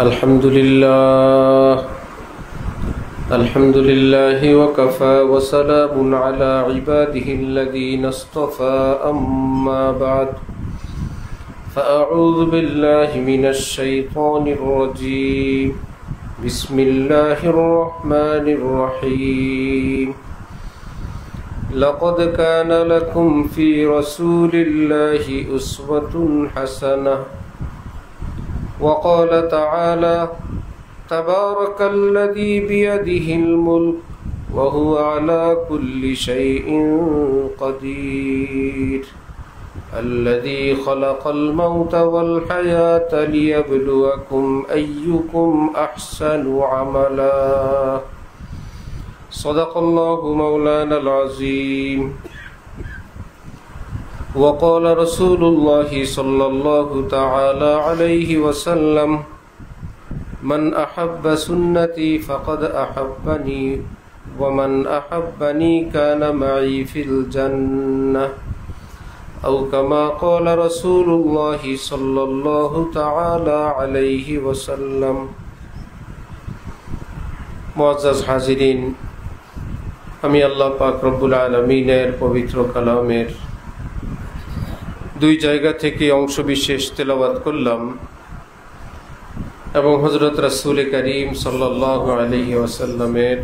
الحمد لله وكفى وسلام على عباده الذين اصطفى أما بعد فأعوذ بالله من الشيطان الرجيم بسم الله الرحمن الرحيم لقد كان لكم في رسول الله أسوة حسنة وقال تعالى تبارك الذي بيده الملك وهو على كل شيء قدير الذي خلق الموت والحياة ليبلوكم أيكم أحسن عملا صدق الله مولانا العظيم وقال رسول الله صلى الله تعالى عليه وسلم من أحب سنتي فقد أحبني ومن أحبني كان معي في الجنة أو كما قال رسول الله صلى الله تعالى عليه وسلم মুআজ্জাজ হাজিরিন, আমি আল্লাহ পাক রব্বুল আলামিনের পবিত্র কালামের দুই জায়গা থেকে অংশ বিশেষ তেলাওয়াত করলাম এবং হযরত রাসূল করিম সাল্লাল্লাহু আলাইহি ওয়াসাল্লামের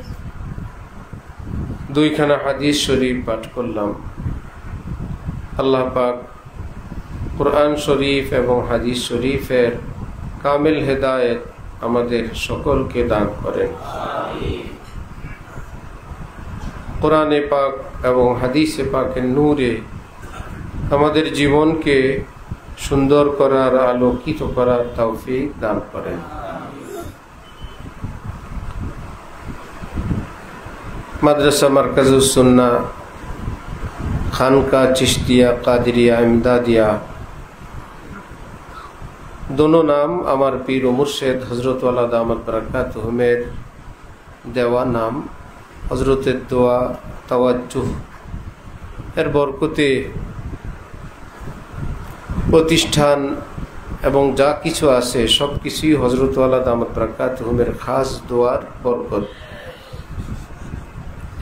দুইখানা হাদিস শরীফ পাঠ করলাম। আল্লাহ পাক কুরআন শরীফ এবং হাদিস শরীফের কামিল হেদায়েত আমাদের সকলকে দান করেন। কোরআনে পাক এবং হাদিসে পাকের নূরে আমাদের জীবনকে সুন্দর করার, আলোকিত করার তৌফিক দান করেন। মাদ্রাসা মারকাজুস সুন্নাহ, খানকা চিশতিয়া, কাদরিয়া, ইমদাদিয়া दोनों नाम আমার পীর ও মুর্শিদ হযরত ওয়ালা দামাত বারাকাতুহুমের দেওয়া নাম। হযরতের দোয়া, তাওয়াজ্জুহ এর বরকতে প্রতিষ্ঠান এবং যা কিছু আছে সব কিছুই হযরত ওয়ালা দামাত বারাকাতুহুমের খাস দোয়ার বরকত।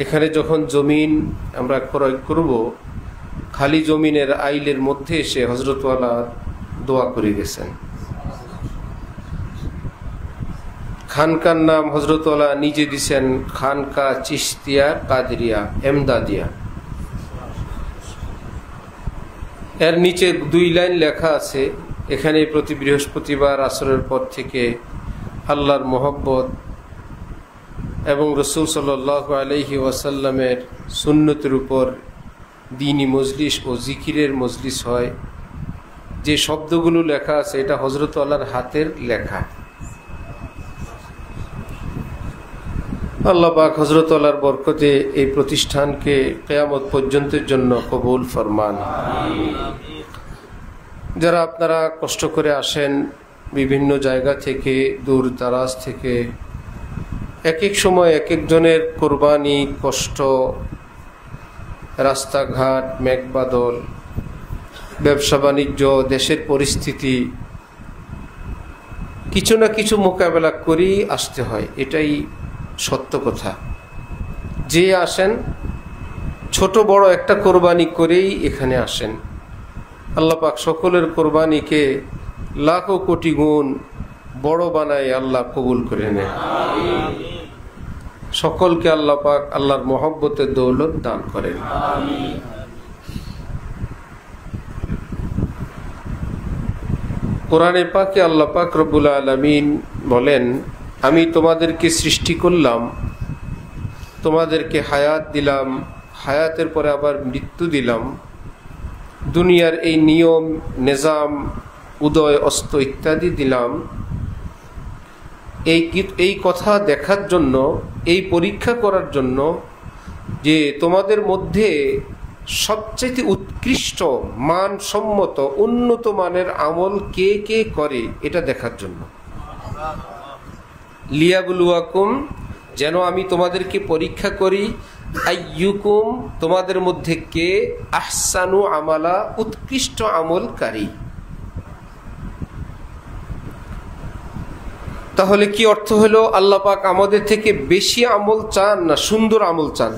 এখানে যখন জমিন আমরা ক্রয় করব, খালি জমিনের আইলের মধ্যে এসে হযরত ওয়ালা দোয়া করে গেছেন। খানকার নাম হযরত ওয়ালা নিজে দিছেন খানকা চিশতিয়া, কাদরিয়া, এমদাদিয়া। এর নিচে দুই লাইন লেখা আছে, এখানে প্রতি বৃহস্পতিবার আসরের পর থেকে আল্লাহর মোহব্বত এবং রাসূল সাল্লাল্লাহু আলাইহি ওয়াসাল্লামের সুন্নতের উপর দ্বীনি মজলিস ও জিকিরের মজলিস হয়। যে শব্দগুলো লেখা আছে এটা হযরত ওয়ালার হাতের লেখা। আল্লাহ পাক হযরত ওয়ালার বরকতে এই প্রতিষ্ঠানকে কিয়ামত পর্যন্তের জন্য কবুল ফরমান। যারা আপনারা কষ্ট করে আসেন বিভিন্ন জায়গা থেকে, দূর দারাজ থেকে, এক এক সময় এক একজনের কোরবানি, কষ্ট, রাস্তাঘাট, মেঘবাদল, ব্যবসা বাণিজ্য, দেশের পরিস্থিতি, কিছু না কিছু মোকাবেলা করেই আসতে হয়। এটাই সত্য কথা। যে আসেন ছোট বড় একটা কোরবানি করেই এখানে আসেন। আল্লাহ পাক সকলের কোরবানিকে লাখো কোটি গুণ বড় বানায় আল্লাহ কবুল করে নেন। সকলকে আল্লাহ পাক আল্লাহর মহব্বতের দৌলত দান করেন। কোরআনে পাকে আল্লাহ পাক রব্বুল আলামিন বলেন, আমি তোমাদেরকে সৃষ্টি করলাম, তোমাদেরকে হায়াত দিলাম, হায়াতের পরে আবার মৃত্যু দিলাম, দুনিয়ার এই নিয়ম নিজাম, উদয় অস্ত ইত্যাদি দিলাম এই কথা দেখার জন্য, এই পরীক্ষা করার জন্য যে তোমাদের মধ্যে সবচেয়ে উৎকৃষ্ট, মানসম্মত, উন্নত মানের আমল কে কে করে এটা দেখার জন্য। লিয়াবলুয়াকুম, যেন আমি তোমাদেরকে পরীক্ষা করি, আইয়ুকুম, তোমাদের মধ্যে কে আহসানু আমালা, উৎকৃষ্ট আমলকারী। তাহলে কি অর্থ হলো, আল্লাহ পাক আমাদের থেকে বেশি আমল চান না সুন্দর আমল চান?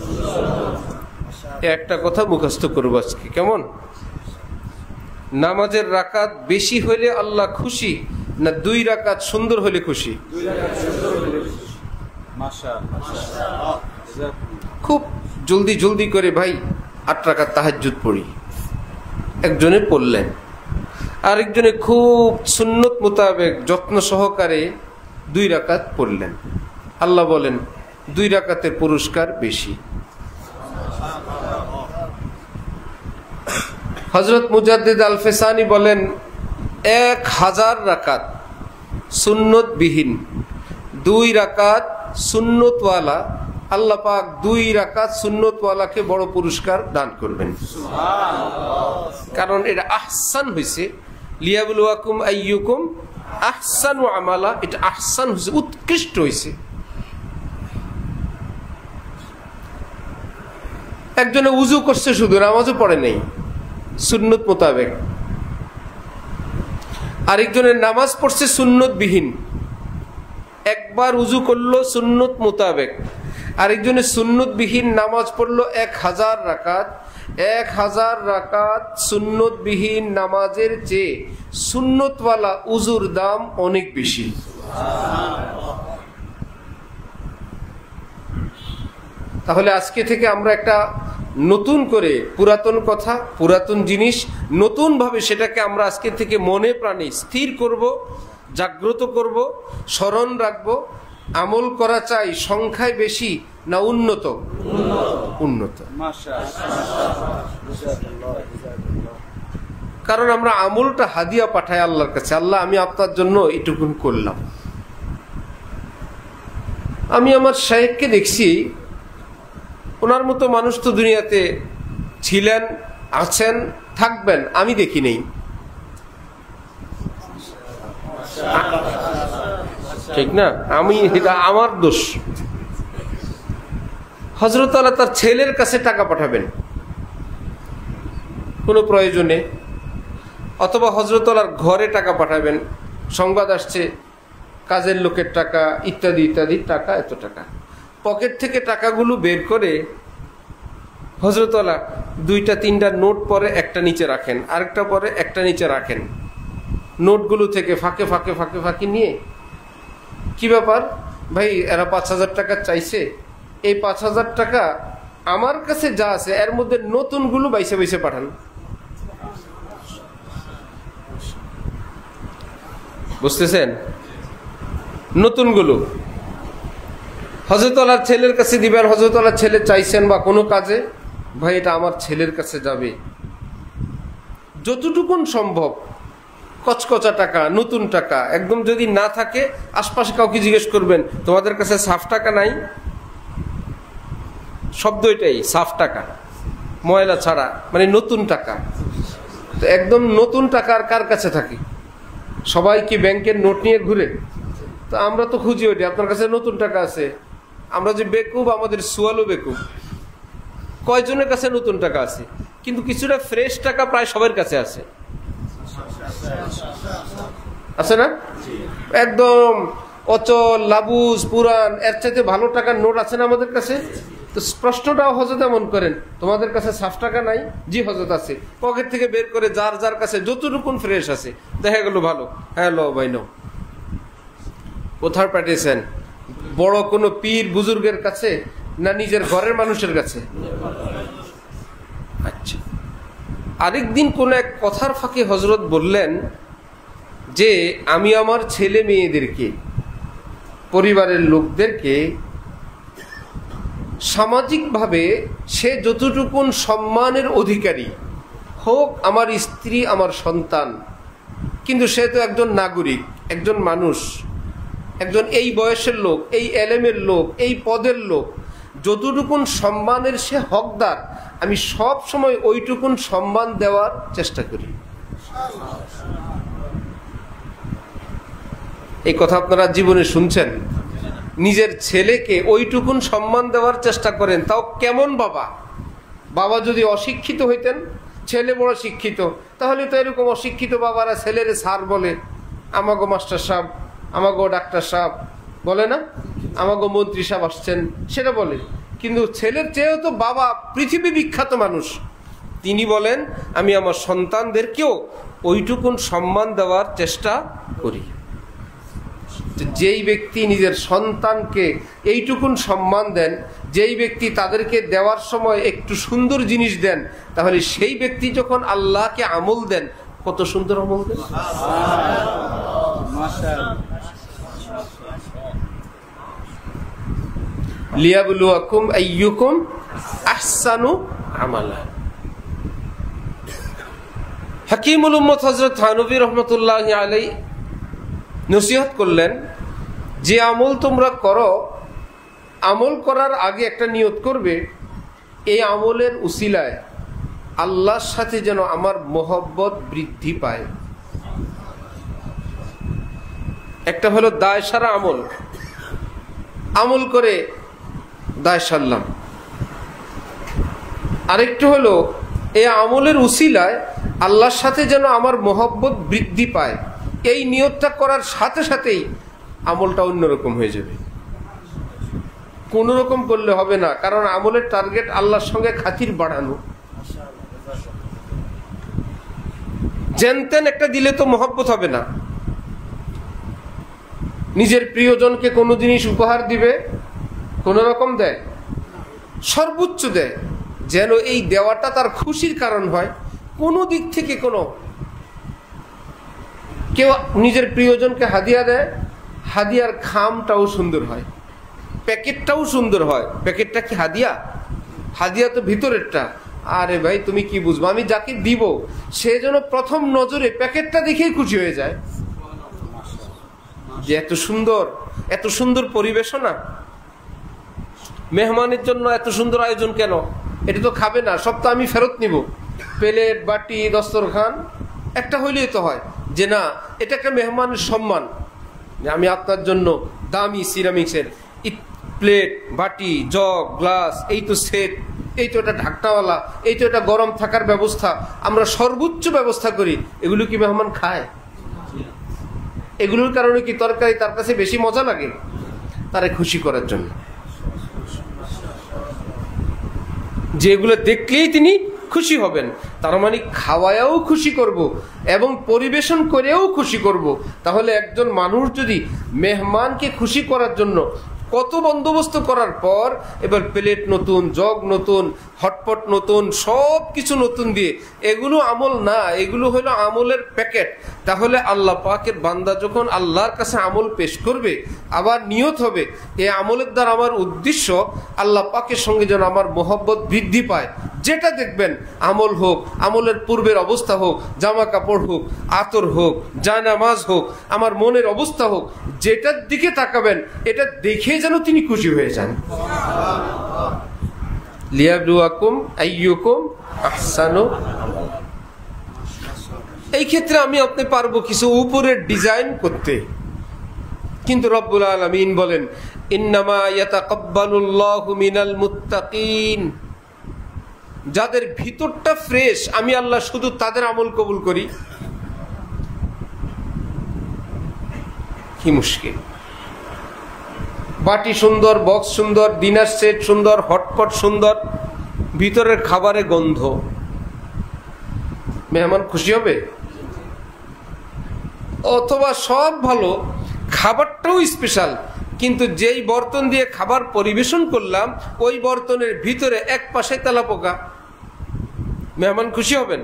একটা কথা মুখস্থ করবো আজকে, কেমন? নামাজের রাকাত বেশি হইলে আল্লাহ খুশি, না 2 রাকাত সুন্দর হলে খুশি? খুব জলদি জলদি করে ভাই 8 রাকাত তাহাজ্জুদ পড়ি, একজনে পড়লেন, আরেকজনে খুব সুন্নত মোতাবেক যত্ন সহকারে 2 রাকাত পড়লেন। আল্লাহ বলেন 2 রাকাতের পুরস্কার বেশি। হযরত মুজাদ্দিদ আল ফেসানি বলেন 1000 রাকাত সুন্নত বিহীন, 2 রাকাত সুন্নতওয়ালা, আল্লাহ পাক 2 রাকাত সুন্নতওয়ালাকে বড় পুরস্কার দান করবেন। কারণ এটা আহসান হয়েছে, লিয়াবলুয়াকুম আইয়ুকুম আহসানু আমালা, এটা আহসান হয়েছে, উৎকৃষ্ট হয়েছে। একজনে উজু করছে শুধু, নামাজও পড়ে নেই সুন্নত মোতাবেক, আরেকজনের নামাজ পড়ছে সুন্নত বিহীন, একবার উজু করলো সুন্নত মোতাবেক, আরেকজনের সুন্নত বিহীন নামাজ পড়লো 1000 রাকাত। 1000 রাকাত সুন্নত বিহীন নামাজের চেয়ে সুন্নতওয়ালা উজুর দাম অনেক বেশি। তাহলে আজকে থেকে আমরা একটা নতুন করে পুরাতন কথা, পুরাতন জিনিস নতুন ভাবে সেটাকে আমরা আজকে থেকে মনে প্রাণে স্থির করব, জাগ্রত করব, স্মরণ রাখবো। আমল করা চাই সংখ্যায় বেশি না উন্নত? উন্নত। কারণ আমরা আমলটা হাদিয়া পাঠাই আল্লাহর কাছে, আল্লাহ আমি আপনার জন্য এটুকুন করলাম। আমি আমার শায়েখকে দেখছি, ওনার মতো মানুষ তো দুনিয়াতে ছিলেন, আছেন, থাকবেন, আমি দেখি নেই। ঠিক না? এটা আমার দোষ। হযরত আলী তার ছেলের কাছে টাকা পাঠাবেন কোনো প্রয়োজনে, অথবা হযরত আলীর ঘরে টাকা পাঠাবেন, সংবাদ আসছে কাজের লোকের টাকা ইত্যাদি ইত্যাদি টাকা, এত টাকা। পকেট থেকে টাকাগুলো বের করে হযরত আলী 2-3টা নোট পরে একটা নিচে রাখেন, আরেকটা পরে একটা নিচে রাখেন, নোটগুলো থেকে ফাঁকে ফাঁকে ফাঁকে ফাঁকে নিয়ে, কি ব্যাপার ভাই, এরা 5000 টাকা চাইছে, এই 5000 টাকা আমার কাছে যা আছে এর মধ্যে নতুনগুলো বাইসে বাইসে পাঠান। বুঝতেছেন? নতুনগুলো হযরত আলীর ছেলের কাছে দিবেন। হযরত আলীর ছেলে চাইছেন বা কোনো কাজে, ভাই এটা আমার ছেলের কাছে যাবে, যতটুকুন সম্ভব কচকচা টাকা, নতুন টাকা। একদম যদি না থাকে আশপাশে কাউকে জিজ্ঞেস করবেন তোমাদের কাছে সাফ টাকা নাই? শব্দ এটাই, সাফ টাকা, ময়লা ছাড়া, মানে নতুন টাকা। তো একদম নতুন টাকা আর কার কাছে থাকে? সবাই কি ব্যাংকের নোট নিয়ে ঘুরে? তো আমরা তো খুঁজি ওইটা, আপনার কাছে নতুন টাকা আছে। আমরা যে বেকুব, আমাদের সুয়ালও বেকুব। কয়জনের কাছে নতুন টাকা আছে? কিন্তু কিছুটা ফ্রেশ টাকা প্রায় সবার কাছে আছে, আছে না? একদম অচল, লাবুজ, পুরান, এর চাইতে ভালো টাকার নোট আছে না আমাদের কাছে? তো প্রশ্নটাও হযরত এমন করেন, তোমাদের কাছে সাফ টাকা নাই? জি হযরত আছে। পকেট থেকে বের করে যার যার কাছে যতটুকুন ফ্রেশ আছে, দেখা গেল ভালো, হ্যাঁ লো ভাই নো। কোথায় পাঠিয়েছেন? বড় কোনো পীর বুজুর্গের কাছে না নিজের ঘরের মানুষের কাছে? আচ্ছা, আরেকদিন কোন এক কথার ফাঁকে হযরত বললেন যে আমি আমার ছেলে মেয়েদেরকে, পরিবারের লোকদেরকে সামাজিকভাবে সে যতটুকুন সম্মানের অধিকারী হোক, আমার স্ত্রী, আমার সন্তান, কিন্তু সে তো একজন নাগরিক, একজন মানুষ, একজন এই বয়সের লোক, এই এলেমের লোক, এই পদের লোক, যতটুকুন সম্মানের সে হকদার, আমি সব সময় ওইটুকুন সম্মান দেওয়ার চেষ্টা করি। এই কথা আপনারা জীবনে শুনছেন? নিজের ছেলেকে ওইটুকুন সম্মান দেওয়ার চেষ্টা করেন। তাও কেমন বাবা? বাবা যদি অশিক্ষিত হইতেন, ছেলে বড় শিক্ষিত, তাহলে তো এরকম অশিক্ষিত বাবারা ছেলেরে স্যার বলে, আমাগো মাস্টার সাহেব, আমাগো ডাক্তার সাহেব বলে না, আমাগো মন্ত্রী সাহেব আসছেন, সেটা বলে। কিন্তু ছেলের চেয়েও তো বাবা পৃথিবী বিখ্যাত মানুষ, তিনি বলেন আমি আমার সন্তানদেরকেও ওইটুকুন সম্মান দেওয়ার চেষ্টা করি। যেই ব্যক্তি নিজের সন্তানকে এইটুকুন সম্মান দেন, যেই ব্যক্তি তাদেরকে দেওয়ার সময় একটু সুন্দর জিনিস দেন, তাহলে সেই ব্যক্তি যখন আল্লাহকে আমল দেন, কত সুন্দর আমল দেন। লিয়াবলুয়াকুম আইয়ুকুম আহসানু আমালা। হাকিমুল উম্মত হযরত থানভী রাহমাতুল্লাহি আলাইহি নসিহত করলেন, যে আমল তোমরা করো, আমল করার আগে একটা নিয়ত করবে, এই আমলের উসিলায় আল্লাহর সাথে যেন আমার মহব্বত বৃদ্ধি পায়। একটা হলো দায় সারা আমল, আমল করে দায় সারলাম। আরেকটা হলো এই আমলের উসিলায় আল্লাহর সাথে যেন আমার মহব্বত বৃদ্ধি পায়। এই নিয়তটা করার সাথে সাথেই আমলটা অন্যরকম হয়ে যাবে। কোনো রকম করলে হবে না, কারণ আমলের টার্গেট আল্লাহর সঙ্গে খাতির বাড়ানো। জেনতেন একটা দিলে তো মহব্বত হবে না। নিজের প্রিয়জনকে কোনো জিনিস উপহার দিবে, কোন রকম দেয়, সর্বোচ্চ দেয়, যেন এই দেওয়াটা তার খুশির কারণ হয়। কোনো দিক থেকে কোনো কেউ নিজের প্রিয়জনকে হাদিয়া দেয়, হাদিয়ার খামটাও সুন্দর হয়, প্যাকেটটাও সুন্দর হয়। প্যাকেটটা কি হাদিয়া? হাদিয়া তো ভিতরেরটা। আরে ভাই তুমি কি বুঝবো, আমি যাকে দিব সে যেন প্রথম নজরে প্যাকেটটা দেখেই খুশি হয়ে যায়, যে এত সুন্দর, এত সুন্দর পরিবেশনা, মেহমানের জন্য এত সুন্দর আয়োজন কেন, এটা তো খাবে না, সব তো আমি ফেরত নিব। প্লেট, বাটি, দস্তরখান একটা হইলেই তো হয়, যে না এটা একটা মেহমানের সম্মান, আমি আপনার জন্য দামি সিরামিক্সের প্লেট, বাটি, জগ, গ্লাস, এই তো সেট, এই তো এটা ঢাকনাওয়ালা, এই তো এটা গরম থাকার ব্যবস্থা, আমরা সর্বোচ্চ ব্যবস্থা করি। এগুলো কি মেহমান খায়? এগুলোর কারণে কি তরকারি তার কাছে বেশি মজা লাগে? তারে খুশি করার জন্য, যেগুলো দেখলেই তিনি খুশি হবেন, তার মানে খাওয়ায়ও খুশি করব এবং পরিবেশন করেও খুশি করব। তাহলে একজন মানুষ যদি মেহমানকে খুশি করার জন্য কত বন্দোবস্ত করার পর এবার প্লেট নতুন, জগ নতুন, হটপট নতুন, সব কিছু নতুন দিয়ে, এগুলো আমল না, এগুলো হলো আমলের প্যাকেট। তাহলে আল্লাহ পাকের বান্দা যখন আল্লাহর কাছে আমল পেশ করবে, আবার নিয়ত হবে এই আমলের দ্বারা আমার উদ্দেশ্য আল্লাহ পাকের সঙ্গে যেন আমার মহব্বত বৃদ্ধি পায়। যেটা দেখবেন, আমল হোক, আমলের পূর্বের অবস্থা হোক, জামা কাপড় হোক, আতর হোক, জায়নামাজ হোক, আমার মনের অবস্থা হোক, যেটার দিকে তাকাবেন এটা দেখে যেন তিনি খুশি হয়ে যান। লিয়াবলুয়াকুম আইয়ুকুম আহসানু। এই ক্ষেত্রে আমি আপনি পারবো কিছু উপরের ডিজাইন করতে, কিন্তু রব্বুল আলামিন বলেন ইন্নামা ইয়াতাকাব্বালুল্লাহু মিনাল মুত্তাকিন। যাদের ভিতরটা ফ্রেশ, আমি আল্লাহ শুধু তাদের আমল কবুল করি। কি মুশকিল! বাটি সুন্দর, বক্স সুন্দর, ডিনার সেট সুন্দর, হটপট সুন্দর, ভিতরের খাবারে গন্ধ, মেহমান খুশি হবে? অথবা সব ভালো, খাবারটাও স্পেশাল, কিন্তু যেই বর্তন দিয়ে খাবার পরিবেশন করলাম ওই বর্তনের ভিতরে এক পাশে তেলাপোকা, মেহমান খুশি হবেন?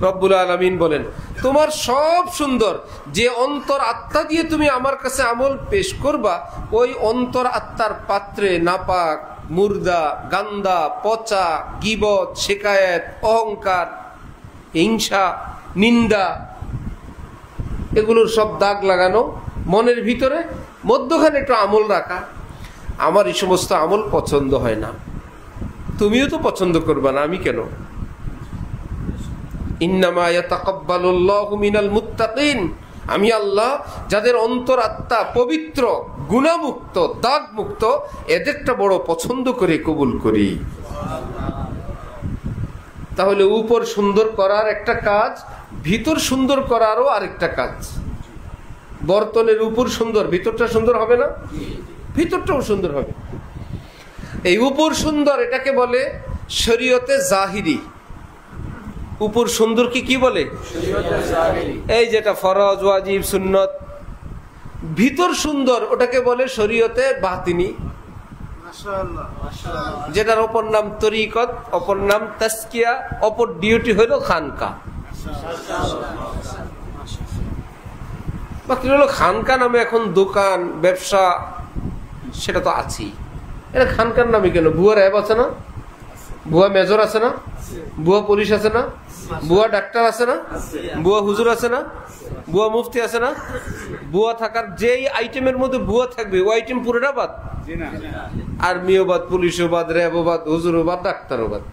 রব্বুল আলামিন বলেন তোমার সব সুন্দর, যে অন্তর আত্মা দিয়ে তুমি আমার কাছে আমল পেশ করবা, ওই অন্তর আত্মার পাত্রে নাপাক, মুর্দা, গান্দা, পচা, গীবত, শিকায়েত, অহংকার, হিংসা, নিন্দা, এগুলোর সব দাগ লাগানো, মনের ভিতরে মধ্যখানে একটু আমল রাখা। আমার এই সমস্ত আমল পছন্দ হয় না, তুমিও তো পছন্দ করবা না, আমি কেন? ইন্নামা ইয়াতাকাব্বালুল্লাহু মিনাল মুত্তাকিন। আমি আল্লাহ যাদের অন্তর আত্মা পবিত্র, গুনাহমুক্ত, দাগমুক্ত, এদেরটা বড় পছন্দ করে কবুল করি। তাহলে উপর সুন্দর করার একটা কাজ, ভিতর সুন্দর করারও আরেকটা কাজ। বর্তনের উপর সুন্দর, ভিতরটা সুন্দর হবে না? ভিতরটাও সুন্দর হবে। এই উপর সুন্দর এটাকে বলে শরীয়তে জাহিরি। উপর সুন্দর কি বলে? এই যেটা ফরজ, ওয়াজিব, সুন্নত। ভিতর সুন্দর ওটাকে বলে শরীয়তে বাতিনি, যেটার অপর নাম তরিকত, অপর নাম তাসকিয়া, অপর ডিউটি হইল খানকা। বাকি হলো খানকা নামে এখন দোকান ব্যবসা, সেটা তো আছেই। এটা খানকার নামে কেন? ভুয়া র্যাব আছে না, ভুয়া মেজর আছে না, ভুয়া পুলিশ আছে না, ভুয়া ডাক্তার আছে না, ভুয়া হুজুর আছে না, ভুয়া মুফতি আছে না? ভুয়া থাকার যেই আইটেমের মধ্যে ভুয়া থাকবে ওই আইটেম পুরোটা বাদ। আর্মিও বাদ, পুলিশও বাদ, র্যাবও বাদ, হুজুরও বাদ, ডাক্তারও বাদ।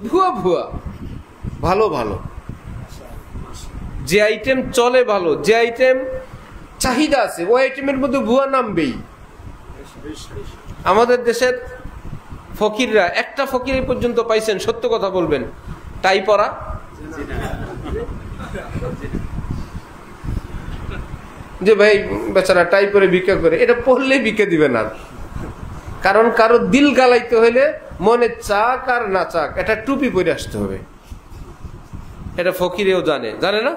ভুয়া ভুয়া, ভালো ভালো। যে আইটেম চলে ভালো, যে আইটেম চাহিদা আছে ওই আইটেমের মধ্যে ভুয়া নামবেই। আমাদের দেশের ফকিররা, একটা ফকির পর্যন্ত পাইছেন, সত্য কথা বলবেন, টাই পরা। যে ভাই বেচারা টাই পরে ভিক্ষা করে, এটা পড়লে ভিক্ষা দিবে না। কারণ কারো দিল গালাইতে হইলে মনে চাক আর না চাক এটা টুপি পরে আসতে হবে। এটা ফকিরেও জানে, জানে না?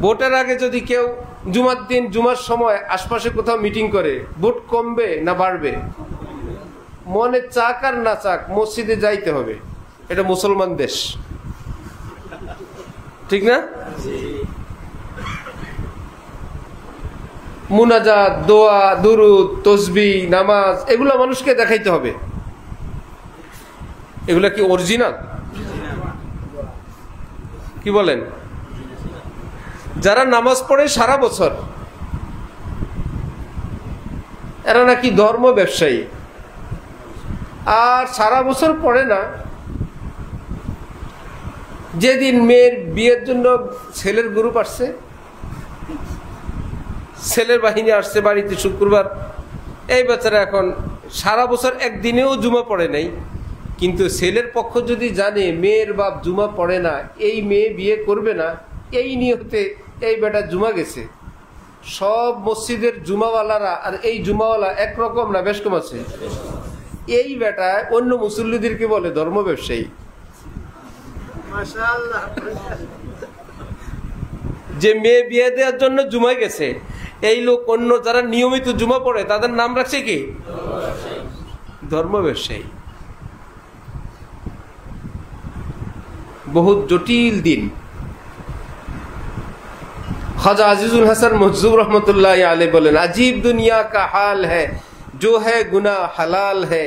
ভোটের আগে যদি কেউ জুমার দিন, জুমার সময় আশপাশে কোথাও মিটিং করে, ভোট কমবে না বাড়বে, মনে চাক আর না চাক মসজিদে যাইতে হবে। এটা মুসলমান দেশ, ঠিক না? মুনাজাত, দোয়া, দুরুদ, তসবিহ, নামাজ এগুলা মানুষকে দেখাইতে হবে। এগুলা কি অরিজিনাল? কি বলেন? যারা নামাজ পড়ে সারা বছর এরা নাকি ধর্ম ব্যবসায়ী, আর সারা বছর পড়ে না। যেদিন মেয়ের বিয়ের জন্য ছেলের গ্রুপ আসছে, ছেলের বাহিনী আসছে বাড়িতে শুক্রবার, এই বেচারা এখন সারা বছর একদিনেও জুমা পড়ে নাই। কিন্তু ছেলের পক্ষ যদি জানে মেয়ের বাপ জুমা পড়ে না, এই মেয়ে বিয়ে করবে না, এই নিয়তে এই বেটা জুমা গেছে। সব মসজিদের জুমাওয়ালারা আর এই জুমাওয়ালা একরকম না, বেশ কম আছে। এই বেটা অন্য মুসল্লিদেরকে বলে ধর্ম ব্যবসায়ী। যে মেয়ে বিয়ে দেওয়ার জন্য জুমায় গেছে, এই লোক অন্য যারা নিয়মিত জুমা পড়ে তাদের নাম রাখছে কি? ধর্ম ব্যবসায়ী। बहुत जटिल दिन। ख्वाजा अजीजुल हसन महजूब रहमतुल्लाह अलैह बोलेन, अजीब दुनिया का हाल है, जो है गुनाह हलाल है,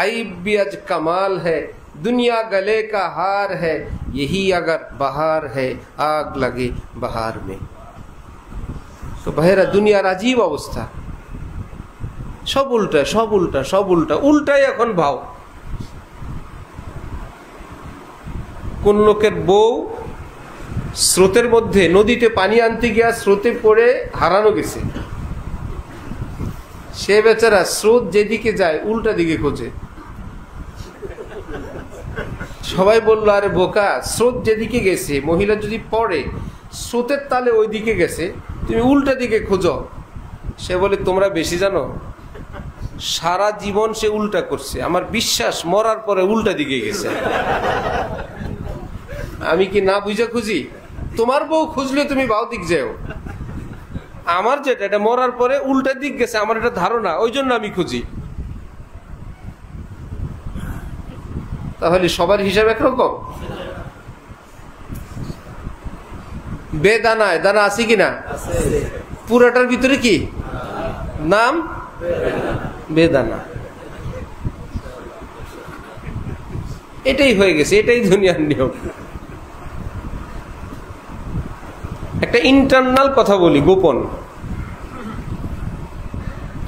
आइब भी अज कमाल है, दुनिया गले का हार है, यही अगर बहार है, आग लगे बहार में। तो बहरा दुनियार अजीब अवस्था, सब उल्टा सब उल्टा सब उल्टा, उल्टाई এখন ভাও। কোন লোকের বউ স্রোতের মধ্যে নদীতে পানি আনতে গিয়ে স্রোতে পড়ে হারানো গেছে, সে বেচারা স্রোত যেদিকে যায় উল্টা দিকে খোঁজে। সবাই বললো, আরে বোকা, স্রোত যেদিকে গেছে মহিলা যদি পড়ে স্রোতের তালে ওই দিকে গেছে, তুমি উল্টা দিকে খোঁজো। সে বলে, তোমরা বেশি জানো, সারা জীবন সে উল্টা করছে, আমার বিশ্বাস মরার পরে উল্টা দিকে গেছে। আমি কি না বুঝা খুঁজি? তোমার বউ খুঁজলে তুমি বাও দিক যাও, আমার যেটা এটা মরার পরে উল্টা দিক গেছে, আমার এটা ধারণা, ওই জন্য আমি খুঁজি। তাহলে সবার হিসাব একরকম? বেদানায় দানা আছে কিনা? পুরাটার ভিতরে কি নাম? বেদানা। এটাই হয়ে গেছে, এটাই দুনিয়ার নিয়ম। একটা ইন্টারনাল কথা বলি, গোপন।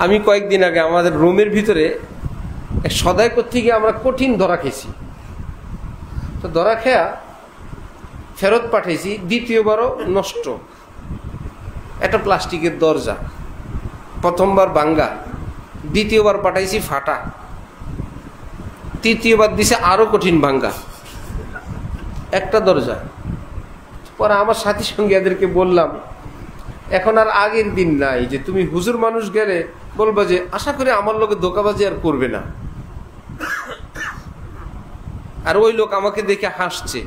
আমি কয়েকদিন আগে আমাদের রুমের ভিতরে সদাই করতে গিয়ে আমরা কঠিন ধরা খেয়েছি। তো ধরা খেয়া ফেরত পাঠাইছি, দ্বিতীয়বারও নষ্ট। একটা প্লাস্টিকের দরজা, প্রথমবার ভাঙ্গা, দ্বিতীয়বার পাঠাইছি ফাটা, তৃতীয়বার দিছে আরো কঠিন ভাঙ্গা। একটা দরজা পরে আমার সাথী সঙ্গে এদেরকে বললাম, এখন আর আগের দিন নাই যে তুমি হুজুর মানুষ গেলে বলবা যে আশা করি আমার লোকে ধোঁকাবাজি আর করবে না। আর ওই লোক আমাকে দেখে হাসছে,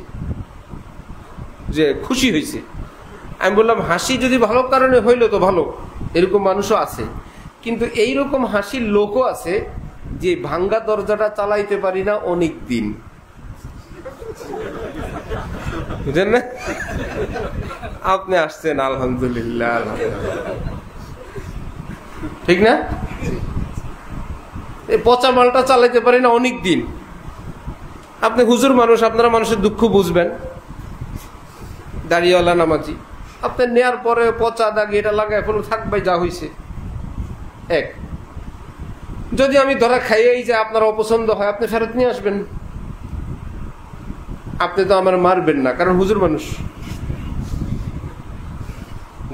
যে খুশি হয়েছে। আমি বললাম, হাসি যদি ভালো কারণে হইলো তো ভালো, এরকম মানুষও আছে। কিন্তু এইরকম হাসির লোকও আছে যে ভাঙ্গা দরজাটা চালাইতে পারি না অনেক দিন, বুঝলেন না? আপনি আসছেন, আলহামদুলিল্লাহ, ঠিক না? এই পচা মালটা চালাইতে পারি না অনেক দিন। আপনি হুজুর মানুষ, আপনারা মানুষের দুঃখ বুঝবেন, দাড়িওয়ালা নামাজি, আপনি নেয়ার পরে পচা দাগে এটা লাগায় ফেলো, থাকবে যা হয়েছে। এক, যদি আমি ধরা খাইয়েই যে আপনার অপছন্দ হয়, আপনি ফেরত নিয়ে আসবেন। আপনি তো আমার মারবেন না, কারণ হুজুর মানুষ।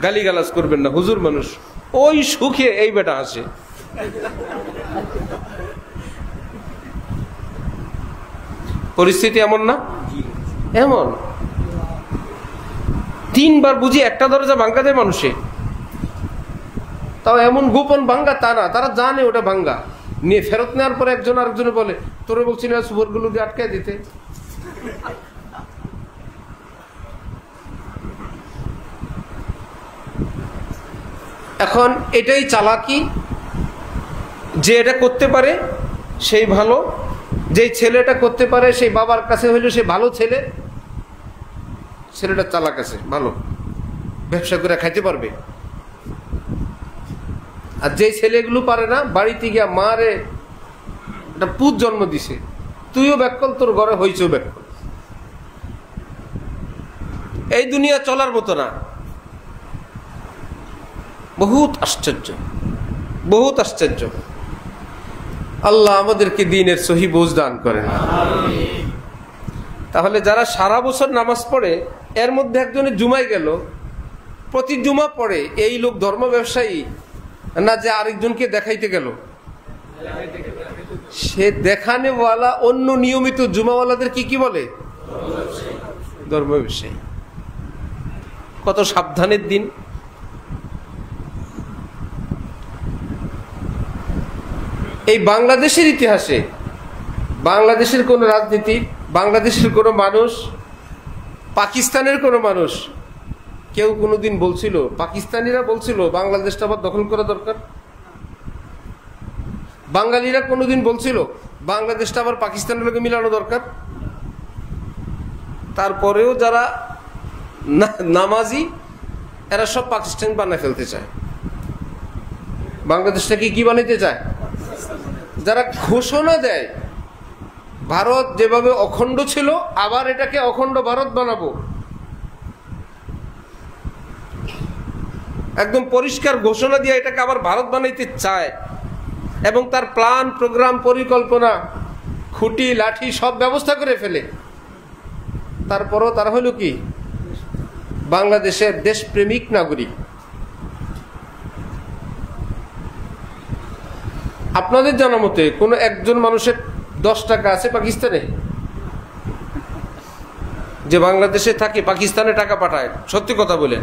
গালিগালাজ করবেন না, হুজুর মানুষ। ওই সুখে এই বেটা আসে। পরিস্থিতি এমন না? এমন। 3 বার বুঝি একটা দরজা ভাঙ্গা দেয় মানুষে, তাও এমন গোপন ভাঙ্গা তা না, তারা জানে ওটা ভাঙ্গা। নিয়ে ফেরত নেওয়ার পরে একজন আরেকজনে বলে, তোরে বলছি না সুবরগুলো দিয়ে আটকায় দিতে। এখন এটাই চালাকি, যে এটা করতে পারে সেই ভালো, যেই ছেলেটা করতে পারে সেই বাবার কাছে হইলো সে ভালো ছেলে, ছেলেটা চালাক আছে, ভালো, ব্যবসা করে খাইতে পারবে। আর যেই ছেলেগুলো পারে না, বাড়িতে গিয়া মারে একটা পুত জন্ম দিছে, তুইও ব্যাকল, তোর ঘরে হইছেও ব্যাকল। এই দুনিয়া চলার মতো না। বহুত আশ্চর্য, বহুত আশ্চর্য। আল্লাহ আমাদেরকে দ্বীনের সহি বুঝ দান করেন। তাহলে যারা সারা বছর নামাজ পড়ে, এর মধ্যে একজনে জুমায় গেল, প্রতি জুমা পড়ে, এই লোক ধর্ম ব্যবসায়ী না যে আরেকজনকে দেখাইতে গেল? সে দেখানেওয়ালা অন্য নিয়মিত জুমাওয়ালাদের কি বলে? ধর্ম ব্যবসায়ী। কত সাবধানের দিন। এই বাংলাদেশের ইতিহাসে বাংলাদেশের কোন রাজনীতি, বাংলাদেশের কোন মানুষ, পাকিস্তানের কোন মানুষ, কেউ কোনোদিন বলছিল, পাকিস্তানিরা বলছিল বাংলাদেশটা আবার দখল করা দরকার? বাঙালিরা কোনোদিন বলছিল বাংলাদেশটা আবার পাকিস্তানের লোকে মিলানো দরকার? তারপরেও যারা নামাজি, এরা সব পাকিস্তান বানায় ফেলতে চায়। বাংলাদেশটাকে কি বানাইতে চায়? যারা ঘোষণা দেয় ভারত যেভাবে অখণ্ড ছিল, আবার এটাকে অখণ্ড ভারত বানাবো, একদম পরিষ্কার ঘোষণা দিয়ে এটাকে আবার ভারত বানাইতে চায়, এবং তার প্ল্যান, প্রোগ্রাম, পরিকল্পনা, খুঁটি লাঠি সব ব্যবস্থা করে ফেলে। তারপরও তারা হলো কি? বাংলাদেশের দেশপ্রেমিক নাগরিক। আপনাদের জানা মতে কোন একজন মানুষের 10 টাকা আছে পাকিস্তানে, যে বাংলাদেশে থাকে পাকিস্তানে টাকা পাঠায়? সত্যি কথা বলেন,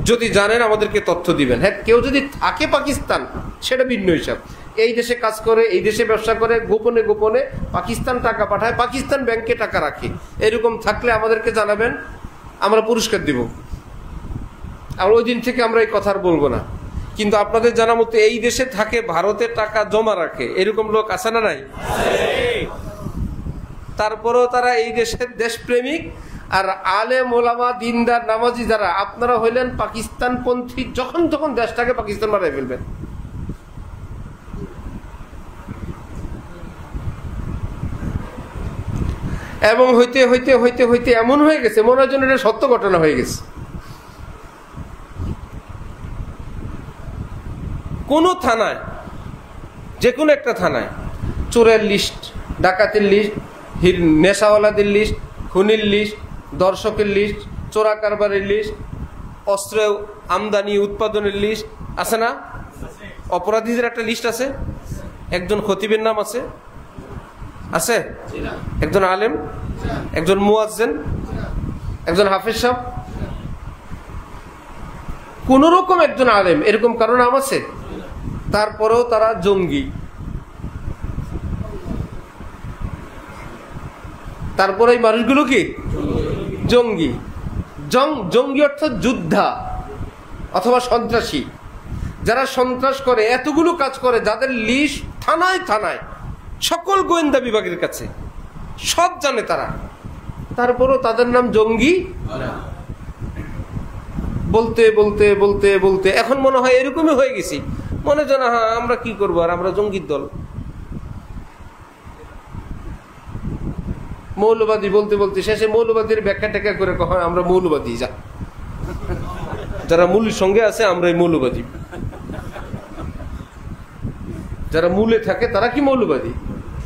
যদি জানেন আমাদেরকে তথ্য দিবেন। হ্যাঁ, কেউ যদি থাকে পাকিস্তান, সেটা ভিন্ন হিসাব। এই দেশে কাজ করে, এই দেশে ব্যবসা করে, গোপনে গোপনে পাকিস্তান টাকা পাঠায়, পাকিস্তান ব্যাংকে টাকা রাখে, এরকম থাকলে আমাদেরকে জানাবেন, আমরা পুরস্কার দিব। আর ওই দিন থেকে আমরা এই কথা আর বলবো না। কিন্তু আপনাদের জানা মতো এই দেশে থাকে, ভারতে টাকা জমা রাখে, এরকম লোক আছে না নাই? তারপরেও তারা এই দেশের দেশপ্রেমিক। আর আলেম ওলামা, দিনদার, নামাজি যারা, আপনারা হইলেন পাকিস্তানপন্থী। যখন তখন দেশটাকে পাকিস্তান বানাই ফেলবেন। এবং হইতে হইতে হইতে হইতে এমন হয়ে গেছে, মনে হয় যেন এটা সত্য ঘটনা হয়ে গেছে। কোন থানায়, যে কোনো একটা থানায় চোরের লিস্ট, ডাকাতের লিস্ট, নেশাওয়ালাদের লিস্ট, খুনির লিস্ট, দর্শকের লিস্ট, চোরা কারবারের লিস্ট, অস্ত্র আমদানি উৎপাদনের লিস্ট আছে না? অপরাধীদের একটা লিস্ট আছে। একজন খতিবের নাম আছে, আছে একজন আলেম, একজন মুয়াজ্জিন, একজন হাফেজ সাহেব, কোন রকম একজন আলেম, এরকম কারো নাম আছে? তারপরেও তারা জঙ্গি। তারপরে এই মানুষগুলো কি জঙ্গি? জঙ্গি অর্থাৎ যোদ্ধা অথবা সন্ত্রাসী। যারা সন্ত্রাস করে, এতগুলো কাজ করে, যাদের লিস্ট থানায় থানায় সকল গোয়েন্দা বিভাগের কাছে, সব জানে তারা, তারপরও তাদের নাম জঙ্গি। বলতে বলতে বলতে বলতে এখন মনে হয় এরকমই হয়ে গেছি, মনে জানা হ্যাঁ আমরা কি করবো, আর আমরা জঙ্গির দল। মৌলবাদী বলতে বলতে শেষে মৌলবাদীর ব্যাখ্যা ট্যাখ্যা করে কখন আমরা মৌলবাদী, যা যারা মূলের সঙ্গে আছে আমরাই মৌলবাদী, যারা মূলে থাকে তারা কি মৌলবাদী?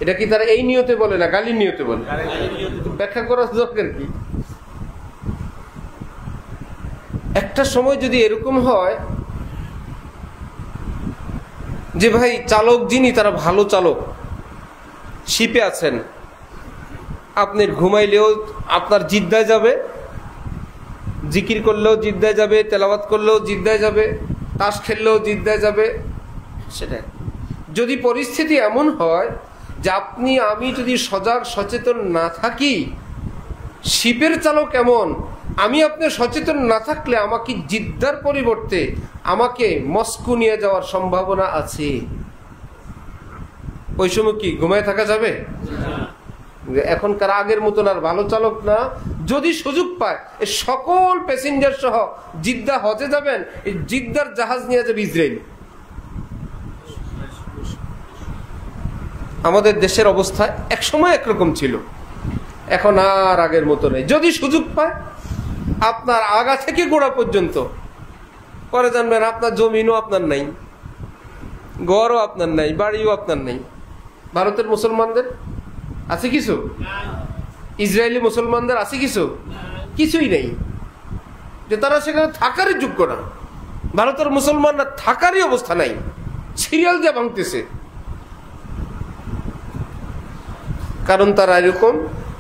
এটা কি তারা এই নিয়তে বলে না গালির নিয়তে বলে? ব্যাখ্যা করার দরকার কি? একটা সময় যদি এরকম হয় যে ভাই চালক যিনি তারা ভালো চালক, শিপে আছেন, আপনি ঘুমাইলেও আপনার জিদ্দায় যাবে, জিকির করলেও জিদ্দায় যাবে, তেলাওয়াত করলেও জিদ্দায় যাবে, তাস খেললেও জিদ্দায় যাবে। সেটা যদি পরিস্থিতি এমন হয় যে আপনি আমি যদি সজাগ সচেতন না থাকি, শিপের চালক এমন, আমি আপনি সচেতন না থাকলে আমাকে জিদ্দার পরিবর্তে আমাকে মস্কো নিয়ে যাওয়ার সম্ভাবনা আছে। ওই সময় কি ঘুমায় থাকা যাবে? এখনকার আগের মতন আর ভালো চালক না। যদি সুযোগ পায় এই সকল প্যাসেঞ্জার সহ জিদ্দা হজে যাবেন, এই জিদ্দার জাহাজ নিয়ে যাবে ইসরায়েল। আমাদের দেশের অবস্থা একসময় একরকম ছিল, এখন আর আগের মতো নেই। যদি সুযোগ পায় আপনার আগা থেকে গোড়া পর্যন্ত, পরে জানবেন আপনার জমিনও আপনার নাই, ঘরও আপনার নাই, বাড়িও আপনার নাই। ভারতের মুসলমানদের আছে কিছু? ইসরায়েলি মুসলমানদের আছে কিছু? কিছুই নেই, যে তারা সেখানে থাকারই যোগ্য না। ভারতের মুসলমানরা থাকারই অবস্থা নাই, সিরিয়াল যা ভাঙতেছে। কারণ তারা এরকম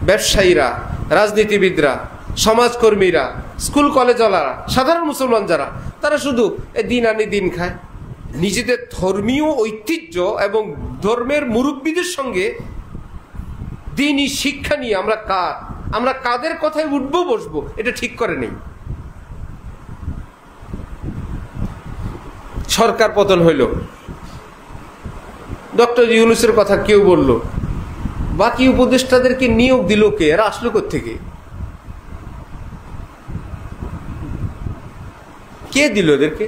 ব্যবসায়ীরা, রাজনীতিবিদরা, সমাজকর্মীরা, স্কুল কলেজওয়ালারা, সাধারণ মুসলমান যারা, তারা শুধু দিন আনি দিন খায়। নিজেদের ধর্মীয় ঐতিহ্য এবং ধর্মের মুরব্বীদের সঙ্গে দিনই শিক্ষা নিয়ে আমরা কাদের কথায় উঠবো বসবো এটা ঠিক করে নেই। সরকার পতন হইল, ডক্টর ইউনূসের কথা কেউ বলল, বাকি উপদেষ্টাদেরকে নিয়োগ দিল কে? এরা আসলো কোত্থেকে? কে দিল এদেরকে?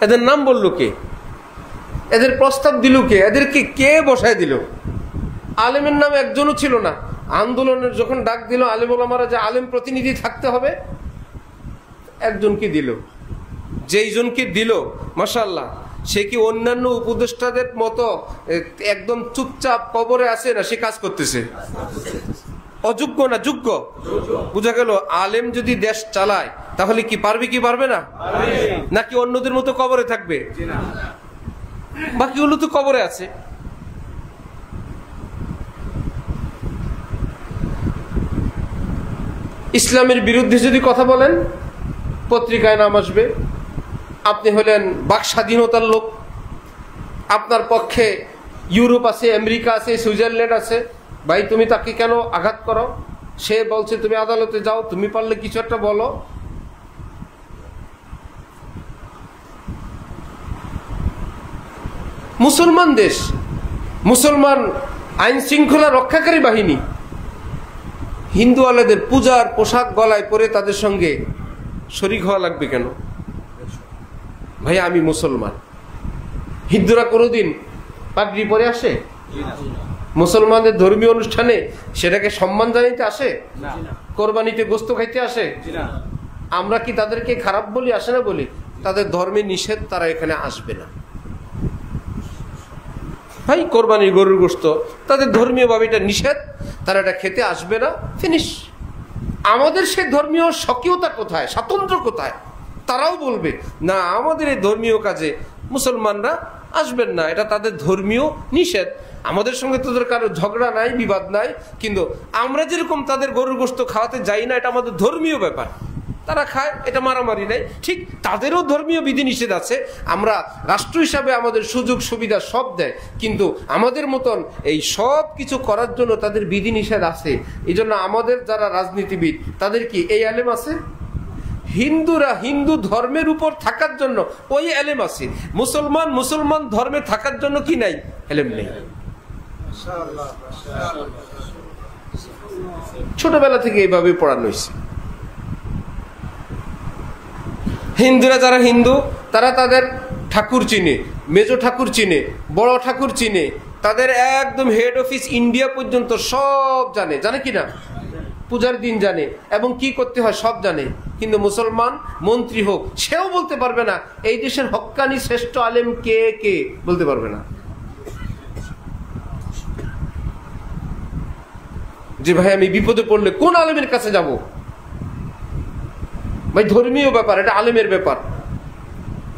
এদের নাম বললো কে? এদের প্রস্তাব দিল কে? এদেরকে কে বসায় দিল? আলেমের নাম একজনও ছিল না। আন্দোলনের যখন ডাক দিল আলেম ওলামারা যে আলেম প্রতিনিধি থাকতে হবে, একজনকে দিল। যেই জনকে দিল মাশাআল্লাহ, সে কি অন্যান্য উপদেষ্টাদের মতো একদম চুপচাপ কবরে আছে না? সে কাজ করতেছে। অযোগ্য না যোগ্য? বুঝা গেল আলেম যদি দেশ চালায় তাহলে কি পারবে কি পারবে না? নাকি অন্যদের মতো কবরে থাকবে? বাকিগুলো তো কবরে আছে। ইসলামের বিরুদ্ধে যদি কথা বলেন পত্রিকায় নাম আসবে। আপনি হলেন বাক স্বাধীনতার লোক, আপনার পক্ষে ইউরোপ আছে, আমেরিকা আছে, সুইজারল্যান্ড আছে, ভাই তুমি তাকে কেন আঘাত করো? সে বলছে তুমি আদালতে যাও, তুমি পারলে কিছু একটা বলো। মুসলমান দেশ, মুসলমান আইন শৃঙ্খলা রক্ষাকারী বাহিনী, হিন্দুওয়ালাদের পূজার পোশাক গলায় পরে তাদের সঙ্গে শরীক হওয়া লাগবে কেন? ভাই আমি মুসলমান। হিন্দুরা কোনোদিন পাগড়ি পরে আসে? মুসলমানদের ধর্মীয় অনুষ্ঠানে সেটাকে সম্মান জানাইতে আসে? কোরবানিতে গোস্ত খাইতে আসে? আমরা কি তাদেরকে খারাপ বলি? আসে না বলি? তাদের ধর্মে নিষেধ, তারা এখানে আসবে না। ভাই কোরবানির গরুর গোস্ত তাদের ধর্মীয় ভাবে এটা নিষেধ, তারা এটা খেতে আসবে না, ফিনিশ। আমাদের সে ধর্মীয় স্বকীয়তা কোথায়, স্বাতন্ত্র্য কোথায়? তারাও বলবে না আমাদের এই ধর্মীয় কাজে মুসলমানরা আসবেন না, এটা তাদের ধর্মীয় নিষেধ। আমাদের সঙ্গে তোদের কারো ঝগড়া নাই, বিবাদ নাই, কিন্তু আমরা যেরকম তাদের গরুর গোশত খাওয়াতে যাই না, এটা আমাদের ধর্মীয় ব্যাপার। তারা খায়, এটা মারামারি নাই। ঠিক তাদেরও ধর্মীয় বিধিনিষেধ আছে। আমরা রাষ্ট্র হিসাবে আমাদের সুযোগ সুবিধা সব দেয়, কিন্তু আমাদের মতন এই সব কিছু করার জন্য তাদের বিধিনিষেধ আছে। এই জন্য আমাদের যারা রাজনীতিবিদ, তাদের কি এই আলেম আছে? হিন্দুরা হিন্দু ধর্মের উপর থাকার জন্য ওই এলেম আছে। মুসলমান মুসলমান ধর্মে থাকার জন্য কি নাই? এলেম নেই। ছোটবেলা থেকে এইভাবে পড়ানো হয়েছে। হিন্দুরা যারা হিন্দু, তারা তাদের ঠাকুর চিনে, মেজো ঠাকুর চিনে, বড় ঠাকুর চিনে, তাদের একদম হেড অফিস ইন্ডিয়া পর্যন্ত সব জানে। জানে কিনা? পূজার দিন জানে এবং কি করতে হয় সব জানে। কিন্তু মুসলমান মন্ত্রী হোক, সেও বলতে পারবে না এই দেশের হক্কানি শ্রেষ্ঠ আলেম কে কে, বলতে পারবে না। যে ভাই আমি বিপদে পড়লে কোন আলেমের কাছে যাব? ভাই ধর্মীয় ব্যাপার, এটা আলেমের ব্যাপার।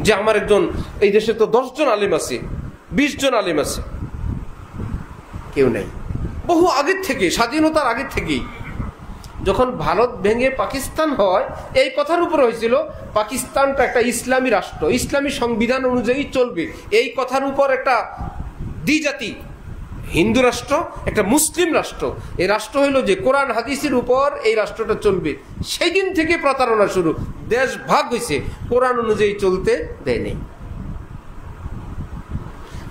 যে আমার একজন, এই দেশে তো 10 জন আলেম আছে, 20 জন আলেম আছে, কেউ নেই। বহু আগের থেকে, স্বাধীনতার আগের থেকেই, যখন ভারত ভেঙে পাকিস্তান হয়, এই কথার উপর হয়েছিল পাকিস্তানটা একটা ইসলামী রাষ্ট্র, ইসলামী সংবিধান অনুযায়ী চলবে। এই কথার উপর একটা দ্বিজাতি হিন্দু রাষ্ট্র, একটা মুসলিম রাষ্ট্র। এই রাষ্ট্র হইল যে কোরআন হাদিসের উপর এই রাষ্ট্রটা চলবে। সেই দিন থেকে প্রতারণা শুরু। দেশ ভাগ হয়েছে, কোরআন অনুযায়ী চলতে দেয় নেই।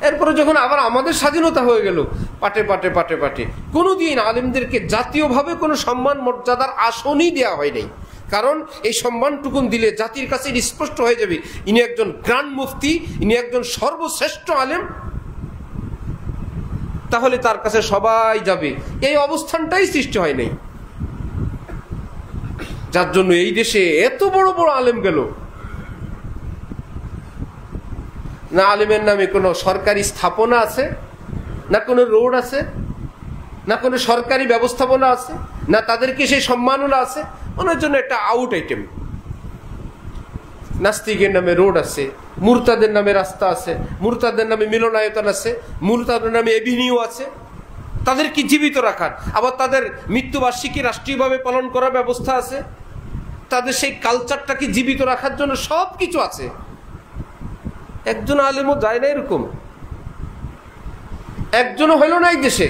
এরপরে যখন আবার আমাদের স্বাধীনতা হয়ে গেল, পাটে পাটে পাটে পাটে কোনোদিন আলেমদেরকে জাতীয়ভাবে কোনো সম্মান মর্যাদার আসনই দেওয়া হয় নাই। কারণ এই সম্মানটুকুন দিলে জাতির কাছে স্পষ্ট হয়ে যাবে ইনি একজন গ্র্যান্ড মুফতি, ইনি একজন সর্বশ্রেষ্ঠ আলেম, তাহলে তার কাছে সবাই যাবে। এই অবস্থানটাই সৃষ্টি হয় নাই, যার জন্য এই দেশে এত বড় বড় আলেম গেল। না আলেমের নামে কোনো সরকারি স্থাপনা আছে, না কোনো রোড আছে, না কোনো সরকারি ব্যবস্থাপনা আছে, না তাদেরকে সেই সম্মাননা আছে। ওনার জন্য একটা আউট আইটেম। নাস্তিকের নামে রোড আছে, মুরতাদের নামে রাস্তা আছে, মুরতাদের নামে মিলনায়তন আছে, মুরতাদের নামে এভিনিউ আছে, তাদেরকে জীবিত রাখার। আবার তাদের মৃত্যুবার্ষিকী রাষ্ট্রীয়ভাবে পালন করার ব্যবস্থা আছে, তাদের সেই কালচারটাকে জীবিত রাখার জন্য সব কিছু আছে। একজন আলেমও যায় না এরকম, একজনও হইল না এই দেশে।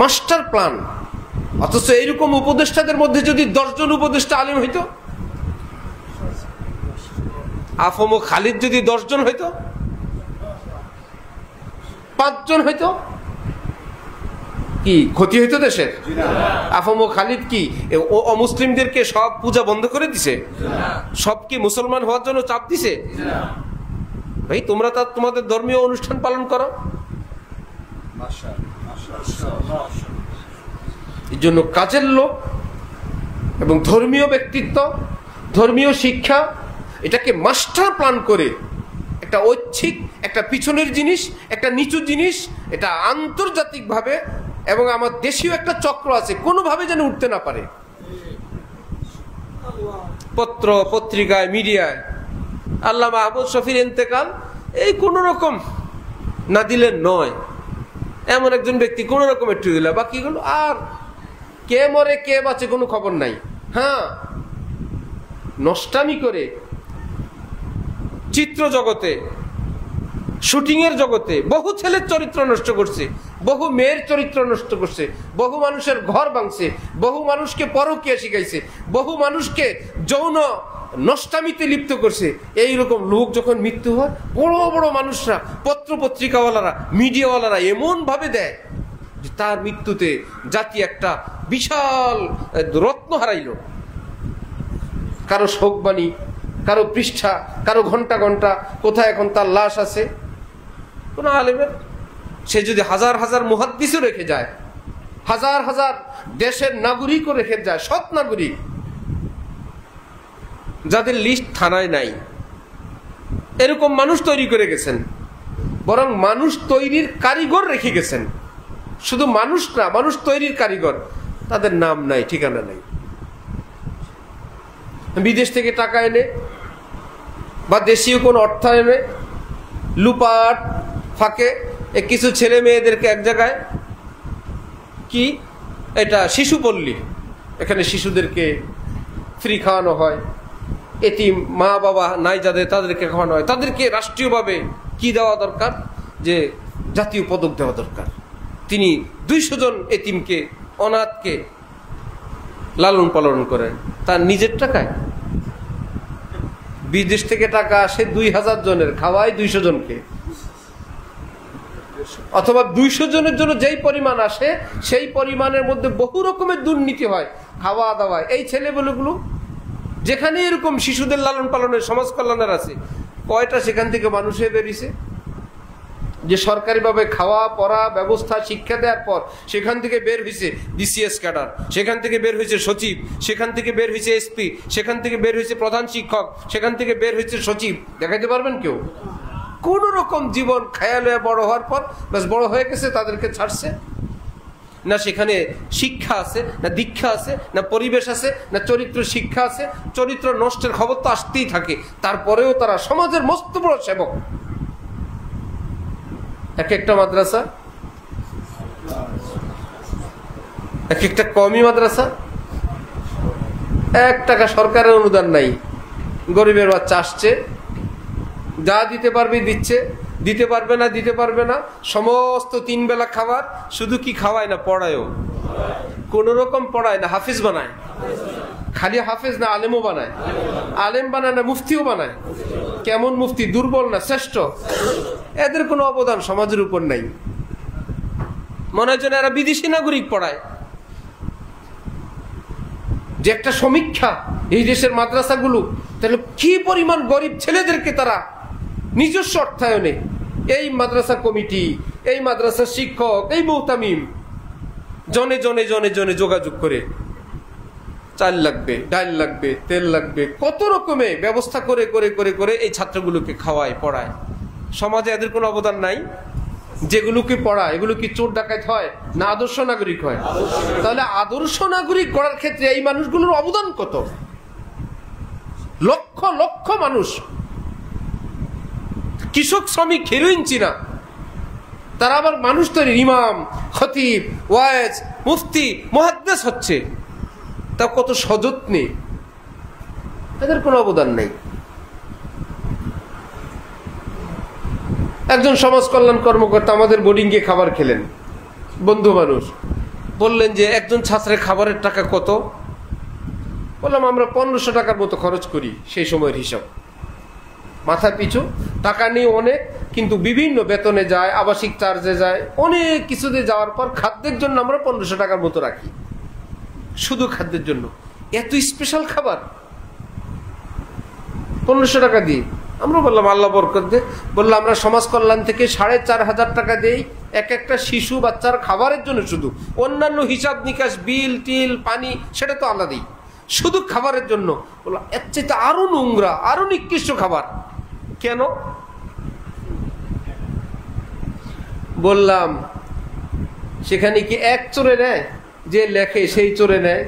Master plan. অথচ এইরকম উপদেষ্টাদের মধ্যে যদি 10 জন উপদেষ্টা আলেম হইতো, আফম ও খালিদ যদি 10 জন হইতো, 5 জন হইতো, কি ক্ষতি হইতো দেশের? আফম ও খালিদ কি অমুসলিমদেরকে সব পূজা বন্ধ করে দিছে? সবকে মুসলমান হওয়ার জন্য চাপ দিছে? ভাই তোমরা তা তোমাদের ধর্মীয় অনুষ্ঠান পালন করো। এই জন্য কাজের লোক এবং ধর্মীয় ব্যক্তিত্ব, ধর্মীয় শিক্ষা, এটাকে মাস্টার প্ল্যান করে একটা ঐচ্ছিক, একটা পিছনের জিনিস, একটা নিচু জিনিস, এটা আন্তর্জাতিকভাবে এবং আমার দেশীয় একটা চক্র আছে, কোনোভাবে যেন উঠতে না পারে। পত্র পত্রিকায়, মিডিয়ায় আল্লামা আহমদ শফির ইন্তেকাল এই কোন রকম না দিলে নয়। এমন একজন ব্যক্তি কোন রকম একটু দিল, বাকিগুলো আর কে মরে কে বাঁচে কোনো খবর নাই। হ্যাঁ, নষ্টামি করে চিত্র জগতে, শুটিং এর জগতে বহু ছেলের চরিত্র নষ্ট করছে, বহু মেয়ের চরিত্র নষ্ট করছে, বহু মানুষের ঘর ভাঙছে, বহু মানুষকে পরকীয়া শিখাইছে, বহু মানুষকে যৌন নষ্টামিতে লিপ্ত করছে। এইরকম লোক যখন মৃত্যু হয়, বড় বড় মানুষরা, পত্র পত্রিকাওয়ালারা, মিডিয়াওয়ালারা এমন ভাবে দেয় যে তার মৃত্যুতে জাতি একটা বিশাল রত্ন হারাইল। কারো শোকবাণী, কারো পৃষ্ঠা, কারো ঘন্টা ঘন্টা, কোথায় এখন তার লাশ আছে। কোন আলেমের, সে যদি হাজার হাজার মুহাদ্দিসও রেখে যায়, হাজার হাজার দেশের নাগরিকও রেখে যায়, সৎ নাগরিক যাদের লিস্ট থানায় নাই, এরকম মানুষ তৈরি করে গেছেন। বরং মানুষ তৈরির কারিগর রেখে গেছেন, শুধু মানুষ না, মানুষ তৈরির কারিগর, তাদের নাম নাই, ঠিকানা নাই। বিদেশ থেকে টাকা এনে বা দেশীয় কোন অর্থায়নে লুপাট ফাঁকে কিছু ছেলে মেয়েদেরকে এক জায়গায়, কি এটা শিশু পল্লী, এখানে শিশুদেরকে ফ্রি খাওয়ানো হয়, এতিম মা বাবা নাই যাদের তাদেরকে খাওয়ানো হয়। তাদেরকে রাষ্ট্রীয়ভাবে কি দেওয়া দরকার, যে জাতীয় পদক দেওয়া দরকার। তিনি 200 জন এতিমকে, অনাথকে লালন পালন করেন তার নিজের টাকায়। বিদেশ থেকে টাকা আসে 2000 জনের, খাওয়ায় 200 জনকে। অথবা 200 জনের জন্য যেই পরিমাণ আসে সেই পরিমাণের মধ্যে বহু রকমের দুর্নীতি হয় খাওয়া দাওয়ায়। এই ছেলেগুলো যেখানে এরকম শিশুদের লালন পালনের সমাজ কল্যাণের আছে, কয়টা সেখান থেকে মানুষ হয়ে বেরিয়েছে? যে সরকারিভাবে খাওয়া পড়া ব্যবস্থা শিক্ষা দেওয়ার পর সেখান থেকে বের হয়েছে বিসিএস ক্যাডার, সেখান থেকে বের হয়েছে সচিব, সেখান থেকে বের হয়েছে এসপি, সেখান থেকে বের হয়েছে প্রধান শিক্ষক, সেখান থেকে বের হয়েছে সচিব। দেখাইতে পারবেন কেউ? কোন রকম জীবন খেয়াল হয়ে বড় হওয়ার পর বেশ বড় হয়ে গেছে, তাদেরকে ছাড়ছে না। সেখানে শিক্ষা আছে না, দীক্ষা আছে না, পরিবেশ আছে না, চরিত্র শিক্ষা আছে। চরিত্র নষ্টের খবর তো আসতেই থাকে, তারপরেও তারা সমাজের মস্ত বড় সেবক। এক একটা মাদ্রাসা, এক একটা কওমি মাদ্রাসা, 1 টাকা সরকারের অনুদান নাই। গরিবের বাচ্চা আসছে, যা দিতে পারবে দিচ্ছে, দিতে পারবে না দিতে পারবে না। সমস্ত 3 বেলা খাবার, শুধু কি খাওয়ায় না, পড়ায়ও। কোন রকম পড়ায় না, হাফিজ বানায়। খালি হাফিজ না, আলেমও বানায়। আলেম বানায় না, মুফতিও বানায়। কেমন মুফতি? দুর্বল না শ্রেষ্ঠ? এদের কোনো অবদান সমাজের উপর নাই। মনে হয় যেন এরা বিদেশি নাগরিক পড়ায়। যে একটা সমীক্ষা এই দেশের মাদ্রাসাগুলো, তাহলে কি পরিমাণ গরিব ছেলেদেরকে তারা নিজস্ব অর্থায়নে, এই মাদ্রাসা কমিটি, এই মাদ্রাসার শিক্ষক, এই মুহতামিম জনে জনে জনে জনে যোগাযোগ করে চাল লাগবে, ডাল লাগবে, তেল লাগবে, কত রকমের ব্যবস্থা করে করে করে করে এই ছাত্রগুলোকে খাওয়ায় পড়ায়। সমাজে এদের কোনো অবদান নাই? যেগুলোকে পড়ায় এগুলো কি চোর ডাকাত হয় না আদর্শ নাগরিক হয়? তাহলে আদর্শ নাগরিক করার ক্ষেত্রে এই মানুষগুলোর অবদান কত? লক্ষ লক্ষ মানুষ, কৃষক শ্রমিক হেরোইন চিনা, তারা আবার মানুষ তৈরি, ইমাম, খতিব, ওয়াইজ, মুফতি, মুহাদ্দিস হচ্ছে। তা কত সযত্নে, এদের কোনো অবদান নেই। একজন সমাজ কল্যাণ কর্মকর্তা আমাদের বোর্ডিংয়ে খাবার খেলেন, বন্ধু মানুষ, বললেন যে একজন ছাত্রের খাবারের টাকা কত? বললাম আমরা 1500 টাকার মতো খরচ করি, সেই সময়ের হিসাব। মাথা পিছু টাকা নেই অনেক, কিন্তু বিভিন্ন বেতনে যায়, আবাসিক চার্জে যায়, অনেক কিছুতে যাওয়ার পর খাদ্যের জন্য আমরা 1500 টাকার মতো রাখি, শুধু খাদ্যের জন্য। এত স্পেশাল খাবার 1500 টাকা দিই। আমরা বললাম আল্লাহ বরকত দে। বললাম আমরা সমাজ কল্যাণ থেকে 4500 টাকা দেই এক একটা শিশু বাচ্চার খাবারের জন্য, শুধু অন্যান্য হিসাব নিকাশ বিল টিল পানি সেটা তো আলাদাই, শুধু খাবারের জন্য। বললাম এর চাইতে আরো নোংরা, আরো নিকৃষ্ট খাবার কেন? বললাম সেখানে কি এক চোরে নেয়? যে লেখে সেই চোরে নেয়,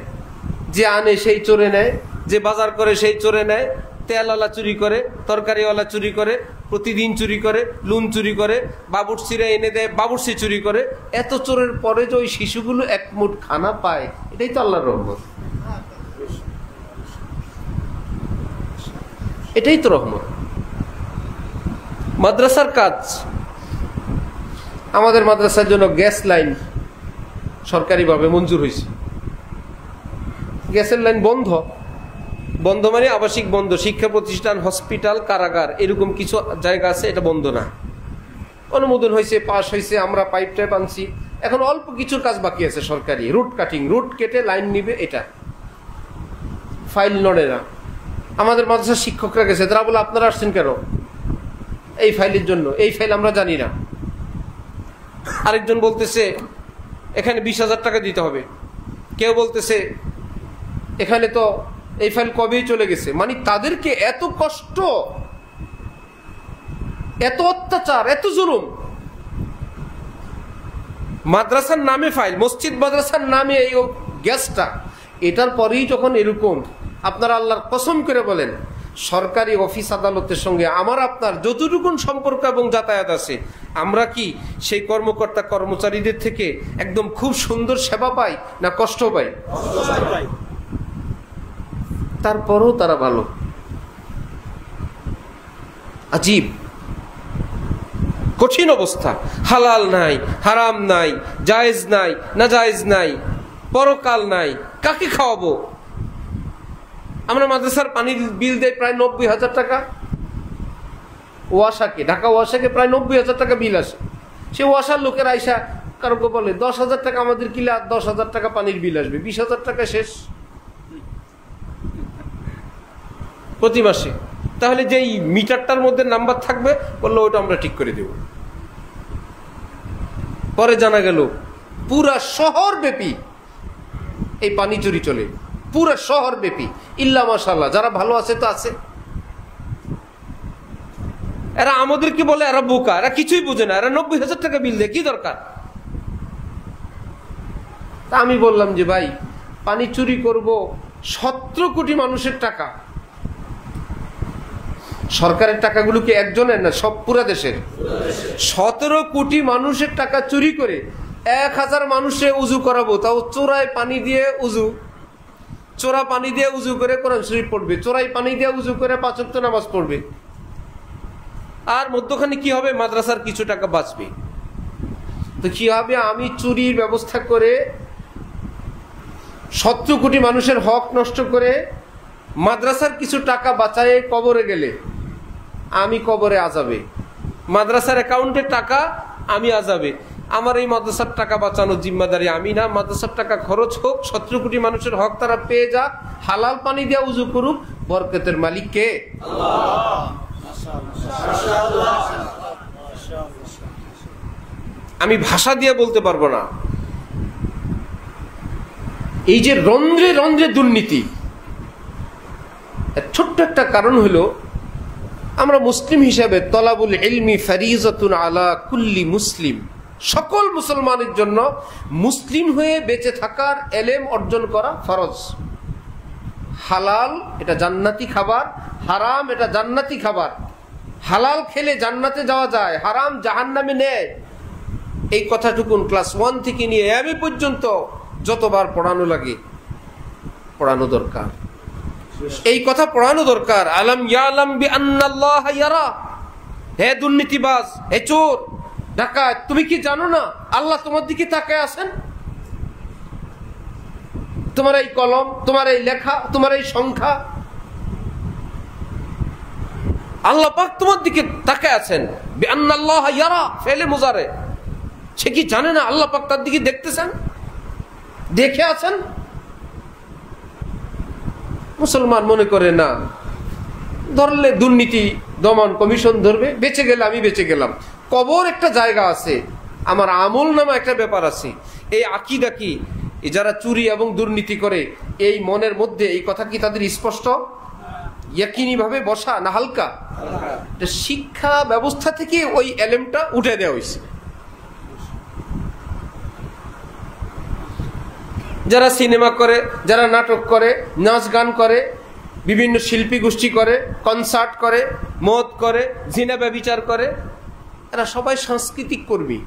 যে আনে সেই চোরে নেয়, যে বাজার করে সেই চোরে নেয়, তেলওয়ালা চুরি করে, তরকারিওয়ালা চুরি করে, প্রতিদিন চুরি করে, লুন চুরি করে, বাবুর্চিরা এনে দেয়, বাবুর্চি চুরি করে। এত চোরের পরে যে ওই শিশুগুলো এক মুঠ খানা পায়, এটাই তো আল্লাহর রহমত, এটাই তো রহমত। মাদ্রাসার কাজ, আমাদের মাদ্রাসার জন্য গ্যাস লাইন সরকারিভাবে মঞ্জুর হয়েছে। গ্যাসের লাইন বন্ধ, বন্ধ মানে আবাসিক বন্ধ, শিক্ষা প্রতিষ্ঠান, হসপিটাল, কারাগার এরকম কিছু জায়গা আছে, এটা বন্ধ না। অনুমোদন হয়েছে, পাস হয়েছে, আমরা পাইপ টাইপ আনছি। এখন অল্প কিছুর কাজ বাকি আছে সরকারি, রুট কাটিং, রুট কেটে লাইন নিবে, এটা ফাইল নড়ে না। আমাদের মাদ্রাসার শিক্ষকরা গেছে, তারা বলে আপনারা আসছেন কেন? এই ফাইলের জন্য। এই ফাইল আমরা জানি না। আরেকজন বলতেছে এখানে 20,000 টাকা দিতে হবে, কেউ বলতেছে এখানে তো এই ফাইল কবেই চলে গেছে। মানে তাদেরকে এত কষ্ট, এত অত্যাচার, এত জুলুম। মাদ্রাসার নামে ফাইল, মসজিদ মাদ্রাসার নামে এই গ্যাসটা, এটার পরেই যখন এরকম, আপনারা আল্লাহর কসম করে বলেন সরকারি অফিস আদালতের সঙ্গে আমার আপনার যতটুকুন সম্পর্ক এবং যাতায়াত আছে, আমরা কি সেই কর্মকর্তা কর্মচারীদের থেকে একদম খুব সুন্দর সেবা পাই না কষ্ট পাই? তারপরেও তারা ভালো। আজীব কঠিন অবস্থা। হালাল নাই, হারাম নাই, জায়েজ নাই, না জায়েজ নাই, পরকাল নাই, কাকে খাওয়াবো? আমরা মাদ্রাসার পানির বিল দেয় প্রায় 90,000 টাকা। ওয়াসাকে, ঢাকা ওয়াসাকে প্রায় 90,000 টাকা বিল আসে। সে ওয়াসার লোকের আইসা কারোকে বলে 10,000 টাকা আমাদের কিলে, আর 10,000 টাকা পানির বিল আসবে, 20,000 টাকা শেষ প্রতি মাসে। তাহলে যেই মিটারটার মধ্যে নাম্বার থাকবে, বললো ওটা আমরা ঠিক করে দেব। পরে জানা গেল পুরা শহর ব্যাপী এই পানি চুরি চলে, পুরা শহর ব্যাপী। ইল্লা মাশাআল্লাহ যারা ভালো আছে তো আছে। এরা আমাদেরকে বলে এরা বোকা, এরা কিছুই বুঝে না, এরা 90,000 টাকা বিল দেয়, কি দরকার? তা আমি বললাম যে ভাই, পানি চুরি করব 17 কোটি মানুষের টাকা। সরকারের টাকাগুলো কি একজনের না, সব পুরা দেশের? 17 কোটি মানুষের টাকা চুরি করে 1000 মানুষে উজু করাবো, তাও চোরাই পানি দিয়ে উজু, চোরা পানি দিয়ে উজু করে কোরআন শরীফ পড়বে, চোরাই পানি দিয়ে উজু করে 5 ওয়াক্ত নামাজ পড়বে। আর মধ্যখানে কি হবে? মাদ্রাসার কিছু টাকা বাঁচবে। তো কি হবে? আমি চুরির ব্যবস্থা করে 17 কোটি মানুষের হক নষ্ট করে মাদ্রাসার কিছু টাকা বাঁচায় কবরে গেলে আমি কবরে আযাবে, মাদ্রাসার অ্যাকাউন্টে টাকা আমি আযাবে। আমার এই মাদ্রাসার টাকা বাঁচানোর জিম্মাদারি আমি না। মাদ্রাসার টাকা খরচ হোক, 17 কোটি মানুষের হক তারা পেয়ে যাক, হালাল পানি দিয়ে উজু করুক, বরকতের মালিক কে? আল্লাহ। আমি ভাষা দিয়ে বলতে পারবো না। এই যে রন্ধ্রে রন্ধ্রে দুর্নীতি, ছোট্ট একটা কারণ হলো আমরা মুসলিম হিসাবে তলাবুল ইলমি ফারিজাতুন আলা কুল্লি মুসলিম, সকল মুসলমানের জন্য মুসলিম হয়ে বেঁচে থাকার এলেম অর্জন করা ফরজ। হালাল এটা জান্নাতি খাবার, হারাম এটা জান্নাতি খাবার। হালাল খেলে জান্নাতে যাওয়া যায়, হারাম জাহান্নামে নেয়। এই কথাটুকুন ক্লাস 1 থেকে নিয়ে এমএ পর্যন্ত যতবার পড়ানো লাগে পড়ানো দরকার। এই কথা পড়ানো দরকার। আলাম ইয়ালাম বিআন্নাল্লাহ ইয়ারা, হে দুর্নীতিবাজ, হে চোর ডাকাত, তুমি কি জানো না আল্লাহ তোমার দিকে তাকায় আছেন? তোমার এই কলম, তোমার এই লেখা, তোমার এই সংখ্যা, আল্লাহ পাক তোমার দিকে তাকায় আছেন। বিআন্নাল্লাহ ইয়ারা ফেলে মুজারে, সে কি জানে না আল্লাহ পাক তার দিকে দেখতেছেন, দেখে আছেন? মুসলমান মনে করে না, ধরলে দুর্নীতি দমন কমিশন ধরবে, বেঁচে গেলে আমি বেঁচে গেলাম। কবর একটা জায়গা আছে, আমার আমল নামা একটা ব্যাপার আছে। এই আকীদা কি যারা চুরি এবং দুর্নীতি করে, এই মনের মধ্যে এই কথা কি তাদের স্পষ্ট ইয়াকিনি ভাবে বসা না হালকা? শিক্ষা ব্যবস্থা থেকে ওই এলেমটা উঠে দেওয়া হয়েছে। যারা সিনেমা করে, যারা নাটক করে, নাচ গান করে, বিভিন্ন শিল্পী গোষ্ঠী করে, কনসার্ট করে, মদ করে, জিনা ব্যভিচার করে, এরা সবাই সাংস্কৃতিক কর্মী।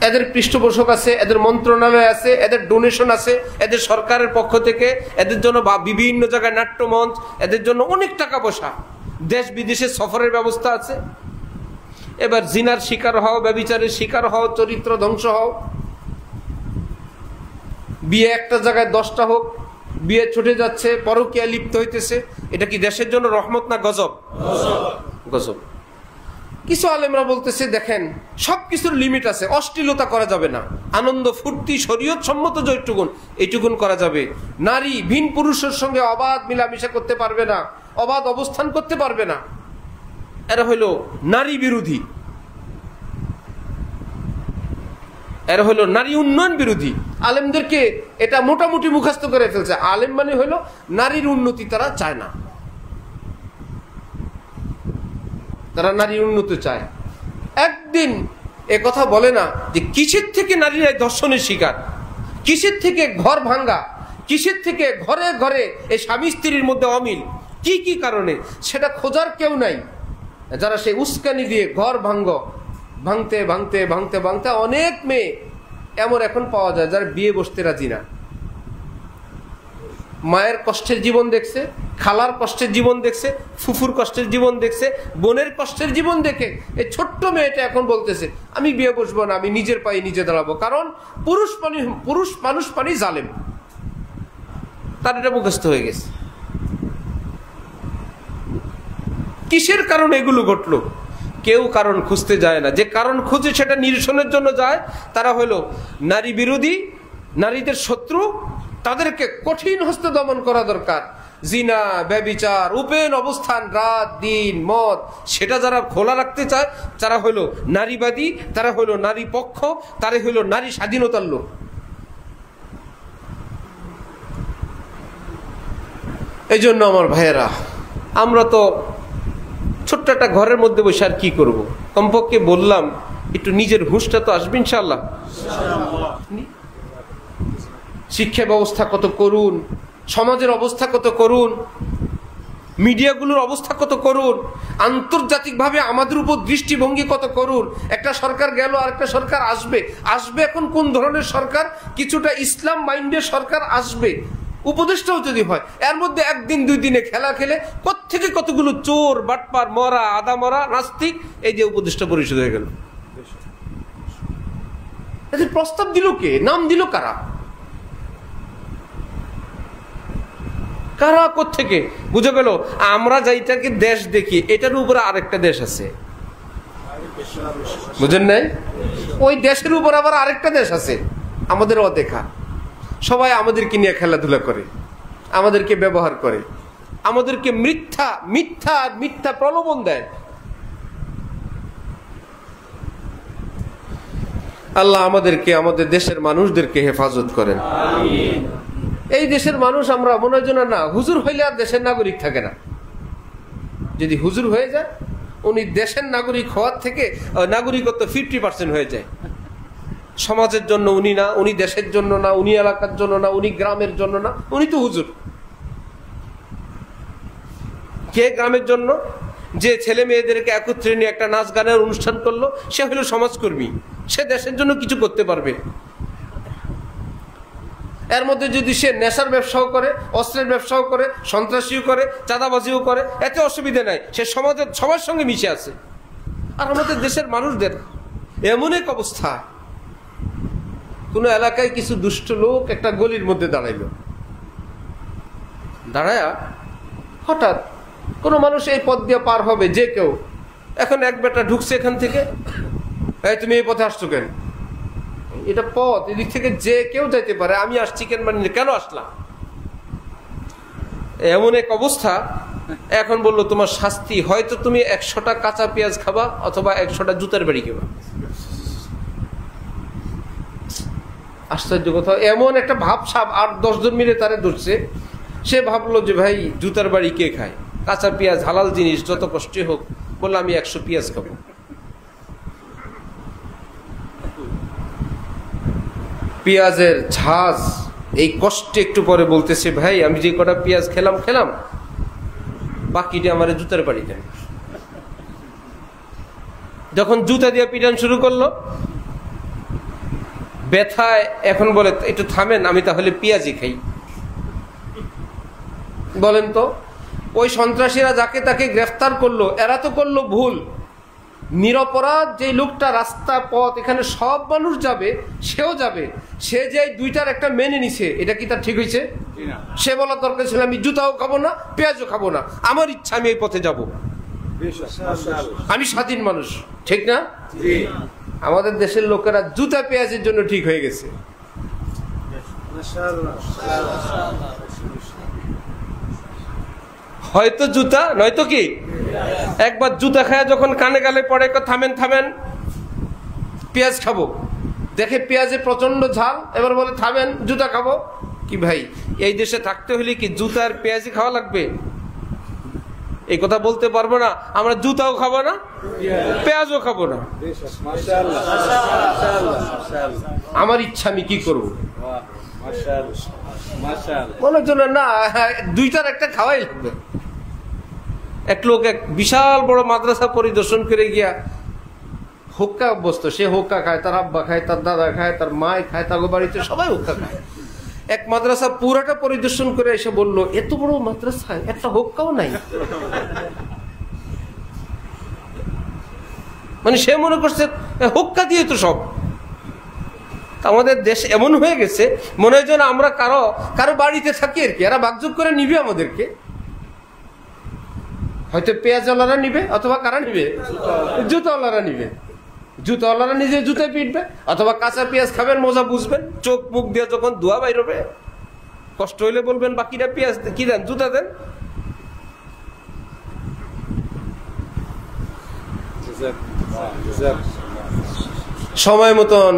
এদের পৃষ্ঠপোষক আছে, এদের মন্ত্রণালয় আছে, এদের ডোনেশন আছে, এদের সরকারের পক্ষ থেকে এদের জন্য বিভিন্ন জায়গায় নাট্যমঞ্চ, এদের জন্য অনেক টাকা পয়সা, দেশ বিদেশে সফরের ব্যবস্থা আছে। এবার জিনার শিকার হও, ব্যভিচারের শিকার হও, চরিত্র ধ্বংস হও। বিয়ে একটা জায়গায় 10টা হোক, বিয়ে ছুটে যাচ্ছে, পরকীয়া লিপ্ত হইতেছে, এটা কি দেশের জন্য রহমত না গজব? গজব। কিছু আলেমরা বলতেছে দেখেন সবকিছুর লিমিট আছে, অশ্লীলতা করা যাবে না, আনন্দ ফুর্তি শরীয়ত সম্মত যেটুকুন এইটুকুন করা যাবে। নারী ভিন পুরুষের সঙ্গে অবাধ মিলামিশা করতে পারবে না, অবাধ অবস্থান করতে পারবে না। এরা হইল নারী বিরোধী, এরা হইল নারী উন্নয়ন বিরোধী। আলেমদেরকে এটা মোটামুটি মুখস্থ করে ফেলছে। আলেম মানে হইল নারীর উন্নতি তারা চায় না, তারা নারীর উন্নতি চায়। একদিন এ কথা বলে না যে কিসের থেকে নারীরা ধর্ষণের শিকার, কিসের থেকে ঘর ভাঙ্গা, কিসের থেকে ঘরে ঘরে এই স্বামী স্ত্রীর মধ্যে অমিল, কি কি কারণে সেটা খোঁজার কেউ নাই। যারা সেই উস্কানি দিয়ে ঘর ভাঙতে ভাঙতে ভাঙতে ভাঙতে অনেক মেয়ে এমন এখন পাওয়া যায় যারা বিয়ে বসতে রাজি না। মায়ের কষ্টের জীবন দেখছে, খালার কষ্টের জীবন দেখছে, ফুফুর কষ্টের জীবন দেখছে, বোনের কষ্টের জীবন দেখে এই ছোট্ট মেয়েটা এখন বলতেছে আমি বিয়ে বসবো না, আমি নিজের পায়ে নিজে দাঁড়াবো। কারণ পুরুষ মানুষ পানি জালেম, তার এটা মুখস্থ হয়ে গেছে। কিসের কারণে এগুলো ঘটলো? কেউ কারণ খুঁজতে যায় না। যে কারণ খুঁজে সেটা নিরসনের জন্য যায়, তারা হলো নারী বিরোধী, নারীদের শত্রু। তাদেরকে কঠিন হস্তে দমন করা দরকার। জিনা, ব্যভিচার, উপেন অবস্থান, রাত দিন মদ, সেটা যারা খোলা রাখতে চায় তারা হলো নারীবাদী, তারা হলো নারী পক্ষ, তারা হলো নারী স্বাধীনতার লোক। এই জন্য আমার ভাইয়েরা, আমরা তো ছোট্ট একটা ঘরের মধ্যে বসে আর কি করব? কমপক্ষে বললাম একটু নিজের হুঁশটা তো আসবে ইনশাআল্লাহ। শিক্ষা ব্যবস্থা কত করুন, সমাজের অবস্থা কত করুন, মিডিয়াগুলোর অবস্থা কত করুন, আন্তর্জাতিকভাবে আমাদের উপর দৃষ্টিভঙ্গি কত করুন। একটা সরকার গেল, আরেকটা সরকার আসবে। এখন কোন ধরনের সরকার? কিছুটা ইসলাম মাইন্ডের সরকার আসবে, উপদেষ্টাও যদি হয়। এর মধ্যে একদিন দুই দিনে খেলা খেলে কোত্থেকে কতগুলো চোর, বাটপার, মরা, আদা মরা, নাস্তিক, এই যে উপদেষ্টা পরিষদ হয়ে গেল। এদের প্রস্তাব দিল কে? নাম দিল কারা? কারা কোত্থেকে? বুঝে গেল আমরা যেটাকে দেশ দেখি, এটার উপরে আরেকটা দেশ আছে, বুঝেন নাই? ওই দেশের উপর আবার আরেকটা দেশ আছে, আমাদের অদেখা। সবাই আমাদেরকে নিয়ে খেলাধুলা করে, আমাদেরকে ব্যবহার করে, আমাদেরকে মিথ্যা মিথ্যা মিথ্যা প্রলোভন দেয়। আল্লাহ আমাদেরকে, আমাদের দেশের মানুষদেরকে হেফাজত করেন। এই দেশের মানুষ আমরা মনে হয় না, হুজুর হইলে আর দেশের নাগরিক থাকে না। যদি হুজুর হয়ে যায়, উনি দেশের নাগরিক হওয়ার থেকে নাগরিকত্ব 50% হয়ে যায়। সমাজের জন্য উনি না, উনি দেশের জন্য না, উনি এলাকার জন্য না, উনি গ্রামের জন্য না, উনি তো হুজুর। কে গ্রামের জন্য? যে ছেলে মেয়েদেরকে একত্রে নিয়ে একটা নাচ গানের অনুষ্ঠান করলো, সে হলো সমাজকর্মী, সে দেশের জন্য কিছু করতে পারবে। এর মধ্যে যদি সে নেশার ব্যবসাও করে, অস্ত্রের ব্যবসাও করে, সন্ত্রাসীও করে, চাঁদাবাজিও করে, এতে অসুবিধা নাই, সে সমাজের সবার সঙ্গে মিশে আছে। আর আমাদের দেশের মানুষদের এমন এক অবস্থা, কোন এলাকায় কিছু দুষ্ট লোক একটা গলির মধ্যে দাঁড়ায়া হঠাৎ কোন মানুষ এই পথ দিয়ে পার হবে, যে কেউ, এখন এক বেটা ঢুকছে এখান থেকে, এই তুমি এই পথে আসছো কেন? এটা পথ, এদিক থেকে যে কেউ যাইতে পারে, আমি আসছি কেন আসলাম? এমন এক অবস্থা। এখন বললো তোমার শাস্তি, হয়তো তুমি 100টা কাঁচা পেঁয়াজ খাবা অথবা 100টা জুতার বাড়ি খাবা। আশ্চর্য কথা, এমন একটা ভাবসাব 8-10 জন মিলে তারে ধরছে। সে ভাবলো যে ভাই জুতার বাড়ি কে খায়, কাঁচা পেঁয়াজ হালাল জিনিস, যত কষ্টে হোক। বললো আমি 100 পেঁয়াজ খাবো। পেঁয়াজের ঝাঁজ এই কষ্টে একটু পরে বলতেছে, ভাই আমি যে কটা পেঁয়াজ খেলাম, বাকিটা আমার জুতার বাড়ি দেন। যখন জুতা দিয়ে পিটান শুরু করলো, ব্যথায় এখন বলে একটু থামেন, আমি তাহলে পেঁয়াজই খাই। বলেন তো, ওই সন্ত্রাসীরা যাকে তাকে গ্রেফতার করলো, এরা তো করলো ভুল। নিরপরাধ যে লোকটা, রাস্তা পথ, এখানে সব মানুষ যাবে, সেও যাবে, সে যে 2টার একটা মেনে নিছে, এটা কি তার ঠিক হয়েছে? সে বলা দরকার ছিল আমি জুতাও খাবো না, পেঁয়াজও খাবো না, আমার ইচ্ছা আমি এই পথে যাব, আমি স্বাধীন মানুষ, ঠিক না? আমাদের দেশের লোকেরা জুতা পেঁয়াজের জন্য ঠিক হয়ে গেছে। হয়তো জুতা, নয়তো কি একবার জুতা খায় যখন কানে গালে পড়ে, থামেন পেঁয়াজ খাবো, দেখে পেঁয়াজে প্রচন্ড ঝাল, এবার বলে থামেন জুতা খাবো। কি ভাই, এই দেশে থাকতে হলে কি জুতা আর পেঁয়াজই খাওয়া লাগবে? এই কথা বলতে পারবো না আমরা জুতাও খাবো না, পেঁয়াজও খাবো না, আমার ইচ্ছা আমি কি করবো? মনের জন্য না, দুইটার একটা খাওয়াই লাগবে। এক লোক এক বিশাল বড় মাদ্রাসা পরিদর্শন করে গিয়া হুক্কা অভ্যস্ত, সে হুক্কা খায়, তার আব্বা খায়, তার দাদা খায়, তার মায় খায়, তার বাড়িতে সবাই হুক্কা খায়। এক মাদ্রাসা পুরাটা পরিদর্শন করে এসে বলল, এত বড় মাদ্রাসায় একটা হুক্কাও নাই। মানে সে মনে করছে হুক্কা দিয়ে তো সব। আমাদের দেশ এমন হয়ে গেছে, মনে হয় যেন আমরা কারো বাড়িতে থাকি আর কি, এরা ভাগযোগ করে নিবে আমাদেরকে। হয়তো পেঁয়াজওয়ালারা নিবে, অথবা কারা নিবে, জুতাওয়ালারা নিবে। জুতাওয়ালারা নিজে জুতায় পিটবে, অথবা কাঁচা পেঁয়াজ খাবেন, মজা বুঝবেন, চোখ মুখ দিয়ে যখন ধোয়া বাইরবে কষ্ট হইলে বলবেন বাকিরা পেঁয়াজ কি দেন, জুতা দেন। সময় মতন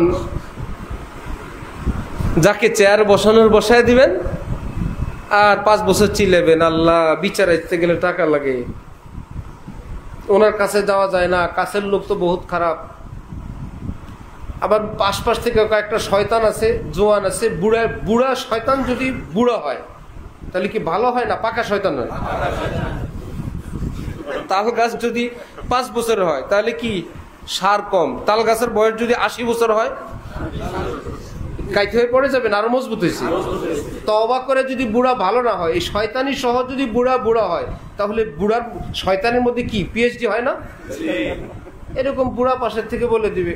যাকে চেয়ার বসানোর বসায় দিবেন, আর 5 বছর চিলেবেন, আল্লাহ বিচারাইতে গেলে টাকা লাগে, ওনার কাছে যাওয়া যায় না, কাছের লোক তো বহুত খারাপ। আবার আশপাশ থেকে কয়েকটা শয়তান আছে, জোয়ান আছে, বুড়া শয়তান যদি বুড়া হয় তাহলে কি ভালো হয় না পাকা শয়তান হয়? তাল গাছ যদি 5 বছর হয় তাহলে কি সার কম? তাল গাছের বয়স যদি 80 বছর হয় কাইতে হয়ে পড়ে যাবেন, আরো মজবুত হয়েছে। তওবা করে যদি বুড়া ভালো না হয়, এই শয়তানি সহ যদি বুড়া হয়, তাহলে বুড়ার শয়তানের মধ্যে কি পিএইচডি হয় না? এরকম বুড়া পাশের থেকে বলে দিবে,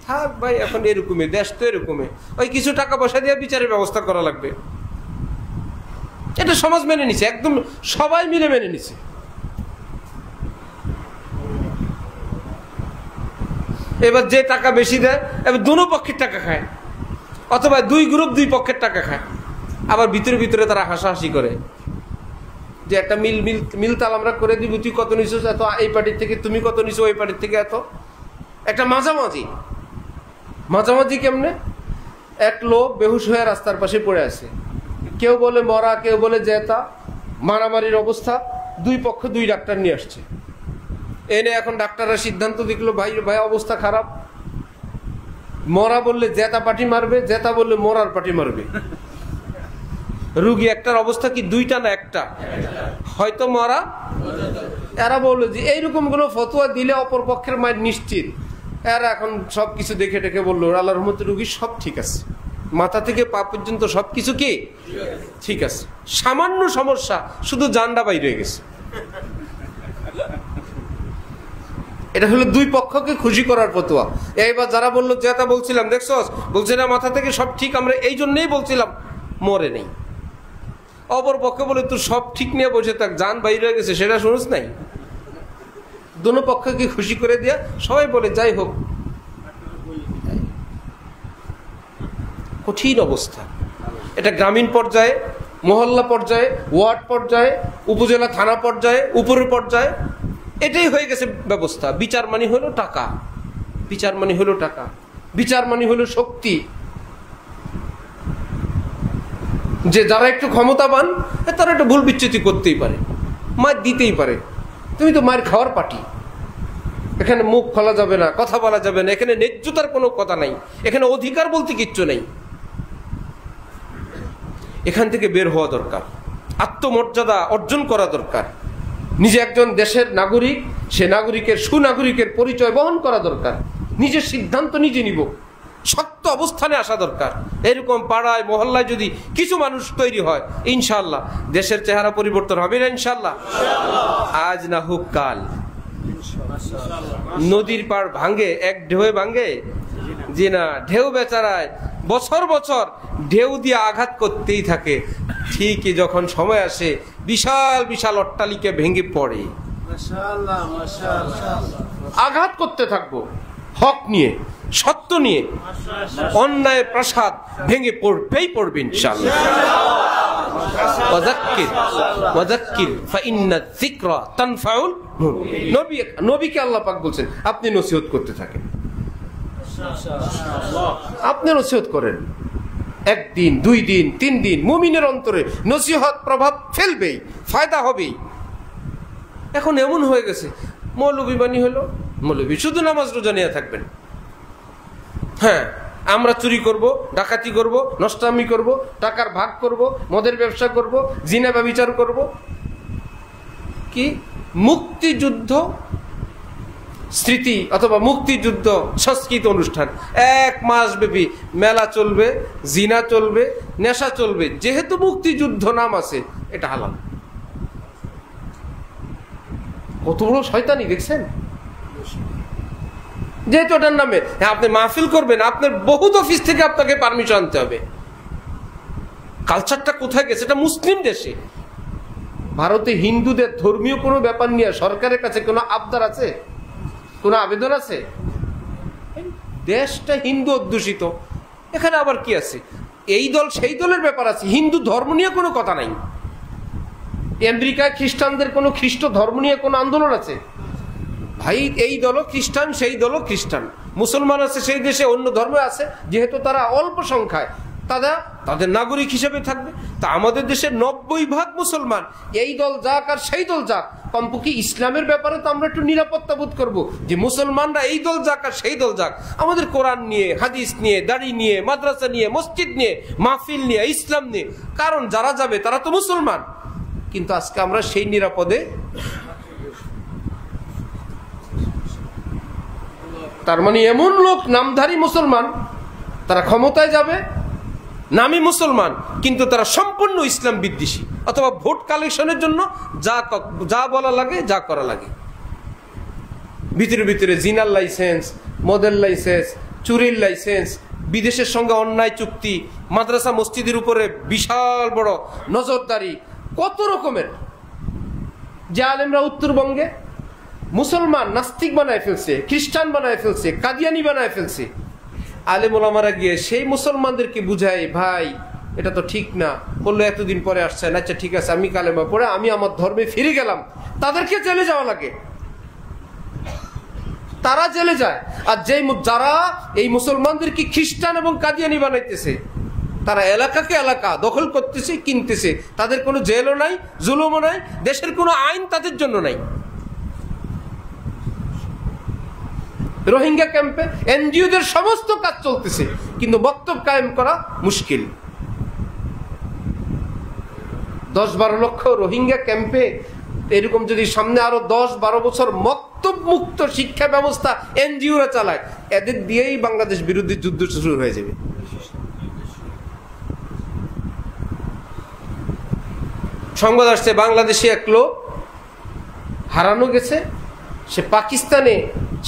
থাক ভাই এখন এরকমই, দেশ তো এরকমই, ওই কিছু টাকা পয়সা দিয়ে বিচারের ব্যবস্থা করা লাগবে। এটা সমাজ মেনে নিছে, একদম সবাই মিলে মেনে নিছে। এবার যে টাকা বেশি দেয়, এবার দুনো পক্ষের টাকা খায়, অথবা 2 গ্রুপ 2 পক্ষের টাকা খায়। আবার ভিতরে তারা হাসাহাসি করে যে একটা মিলতাল আমরা করে দিব, তুই কত নিছো এত এই পার্টির থেকে, তুমি কত নিছো ওই পার্টির থেকে এত। একটা মাঝামাঝি কেমনে? এক লোক বেহুশ হয়ে রাস্তার পাশে পড়ে আছে, কেউ বলে মরা, কেউ বলে জেতা, মারামারির অবস্থা, 2 পক্ষ 2 ডাক্তার নিয়ে আসছে। এনে এখন ডাক্তাররা সিদ্ধান্ত দিল, ভাই অবস্থা খারাপ। মরা বললে জেতা পার্টি মারবে, জেতা বললে মরার পার্টি মারবে। রুগী একটার অবস্থা কি 2টা না 1টা? হয়তো মরা। এরা বললো যে এইরকম কোনো ফতোয়া দিলে অপর পক্ষের মায়ের নিশ্চিত। এরা এখন সবকিছু দেখে টেকে বললো, আল্লাহর রহমতে রুগী সব ঠিক আছে, মাথা থেকে পা পর্যন্ত সবকিছু কি ঠিক আছে, সামান্য সমস্যা শুধু জানডা বাইরে হয়ে গেছে। এটা হলো 2 পক্ষকে খুশি করার ফতোয়া। এইবার যারা বললো যেটা বলছিলাম দেখছস, বলছে না মাথা থেকে সব ঠিক, আমরা এই জন্যই বলছিলাম, মরে নেই। অপর পক্ষে বলে তুই সব ঠিক নিয়ে বসে থাক, জান বাইরে হয়ে গেছে, সেটা শুনিস নাই। দোনো পক্ষকে খুশি করে দিয়া সবাই বলে যাই হোক। কঠিন অবস্থা এটা, গ্রামীণ পর্যায়ে, মহল্লা পর্যায়ে, ওয়ার্ড পর্যায়ে, উপজেলা থানা পর্যায়ে, উপরের পর্যায়ে এটাই হয়ে গেছে ব্যবস্থা। বিচার মানে হলো টাকা, বিচার মানে হলো টাকা, বিচার মানে হলো শক্তি। যে যারা একটু ক্ষমতাবান তারা একটু ভুল বিচ্যুতি করতেই পারে, মার দিতেই পারে। তুমি তো মার খাওয়ার পার্টি, এখানে মুখ খোলা যাবে না, কথা বলা যাবে না, এখানে ন্যায্যতার কোনো কথা নাই, এখানে অধিকার বলতে কিচ্ছু নেই। এখান থেকে বের হওয়া দরকার, আত্মমর্যাদা অর্জন করা দরকার। নিজে একজন দেশের নাগরিক, সে নাগরিকের সুনাগরিকের পরিচয় বহন করা দরকার। নিজের সিদ্ধান্ত নিজে নিব, শক্ত অবস্থানে আসা দরকার। এরকম পাড়ায় মহল্লায় যদি কিছু মানুষ তৈরি হয়, ইনশাআল্লাহ দেশের চেহারা পরিবর্তন হবে না ইনশাআল্লাহ। আজ না হোক কাল। নদীর পাড় ভাঙে এক ঢেউয়ে ভাঙে, জি না, ঢেউ বেচারায় বছর বছর ঢেউ দিয়ে আঘাত করতেই থাকে। ঠিকই যখন সময় আসে বিশাল বিশাল অট্টালিকা ভেঙে পড়ে, আঘাত করতে থাকবো হক নিয়ে, সত্য নিয়ে। অন্যায়ের প্রাসাদ ভেঙে পড়বেই পড়বে ইনশাআল্লাহ। নবীকে আল্লাহ পাক বলছেন আপনি নসিহত করতে থাকেন, আপনি নসিহত করেন। 1 দিন 2 দিন 3 দিন মুমিনের অন্তরে নসিহত প্রভাব ফেলবেই, ফায়দা হবেই। এখন এমন হয়ে গেছে, মৌলবী বাণী হলো, মৌলবী শুধু নামাজ রোজা নিয়ে থাকবেন। হ্যাঁ, আমরা চুরি করব, ডাকাতি করব, নষ্টামি করব, টাকার ভাগ করব, মদের ব্যবসা করব, জিনা ব্যভিচার করব। কি মুক্তিযুদ্ধ স্মৃতি অথবা মুক্তিযুদ্ধ সংস্কৃত অনুষ্ঠান 1 মাস ব্যাপী মেলা চলবে, জিনা চলবে, নেশা চলবে, যেহেতু মুক্তিযুদ্ধ নাম আছে এটা হালাল। কত বড় শয়তানি দেখছেন? যেহেতু ওটার নামে আপনি মাহফিল করবেন, আপনার বহুত অফিস থেকে আপনাকে পারমিশন আনতে হবে। কালচারটা কোথায় গেছে? এটা মুসলিম দেশে। ভারতে হিন্দুদের ধর্মীয় কোনো ব্যাপার নিয়ে সরকারের কাছে কোনো আবদার আছে, কোনো আবেদন আছে? দেশটা হিন্দু অধ্যুষিত, এখানে আবার কি আছে? এই দল সেই দলের ব্যাপার আছে, হিন্দু ধর্ম নিয়ে কোনো কথা নাই। আমেরিকায় খ্রিস্টানদের কোনো খ্রিস্ট ধর্ম নিয়ে কোনো আন্দোলন আছে? ভাই এই দলও খ্রিস্টান, সেই দলও খ্রিস্টান। মুসলমান আছে সেই দেশে, অন্য ধর্ম আছে, যেহেতু তারা অল্প সংখ্যায় তাদের নাগরিক হিসেবে থাকবে। তা আমাদের দেশে 90% মুসলমান, এই দল যাক আর সেই দল যাক, কমপক্ষে ইসলামের ব্যাপারে তো আমরা একটু নিরাপত্তা বোধ করবো যে মুসলমানরা এই দল যাক আর সেই দল যাক, আমাদের কোরআন নিয়ে, হাদিস নিয়ে, দাড়ি নিয়ে, মাদ্রাসা নিয়ে, মসজিদ নিয়ে, মাহফিল নিয়ে, ইসলাম নিয়ে, কারণ যারা যাবে তারা তো মুসলমান। কিন্তু আজকে আমরা সেই নিরাপদে, তার মানে এমন লোক নামধারী মুসলমান, তারা ক্ষমতায় যাবে, নামী মুসলমান, কিন্তু তারা সম্পূর্ণ ইসলাম বিদ্বেষী, অথবা ভোট কালেকশনের জন্য যা বলা লাগে, যা করা লাগে। ভিতরে ভিতরে জিনার লাইসেন্স, মদের লাইসেন্স, চুরির লাইসেন্স, বিদেশের সঙ্গে অন্যায় চুক্তি, মাদ্রাসা মসজিদের উপরে বিশাল বড় নজরদারি, কত রকমের। যে আলেমরা উত্তরবঙ্গে মুসলমান নাস্তিক বানায় ফেলছে, খ্রিস্টান বানায় ফেলছে, কাদিয়ানি বানায় ফেলছে, আলেম ওলামারা গিয়ে সেই মুসলমানদেরকে বুঝায়, ভাই এটা তো ঠিক না। বললো এতদিন পরে আসছেন, আচ্ছা ঠিক আছে, আমি কালেমা পড়ে আমি আমার ধর্মে ফিরে গেলাম। তাদেরকে জেলে যাওয়া লাগে, তারা জেলে যায়। আর যারা এই মুসলমানদেরকে খ্রিস্টান এবং কাদিয়ানি বানাইতেছে, তারা এলাকাকে এলাকা দখল করতেছে, কিনতেছে, তাদের কোনো জেলও নাই, জুলুমও নাই, দেশের কোনো আইন তাদের জন্য নাই। রোহিঙ্গা ক্যাম্পে এনজিওদের সমস্ত কাজ চলতেছে, কিন্তু বক্তব্য কায়েম করা মুশকিল। 10-12 লক্ষ রোহিঙ্গা ক্যাম্পে এরকম যদি সামনে আরো 10-12 বছর মক্তব মুক্ত শিক্ষা ব্যবস্থা এনজিওরা চালায়, এদের দিয়েই বাংলাদেশ বিরোধী যুদ্ধ শুরু হয়ে যাবে। সংবাদ আসছে বাংলাদেশে এক লোক হারানো গেছে, সে পাকিস্তানে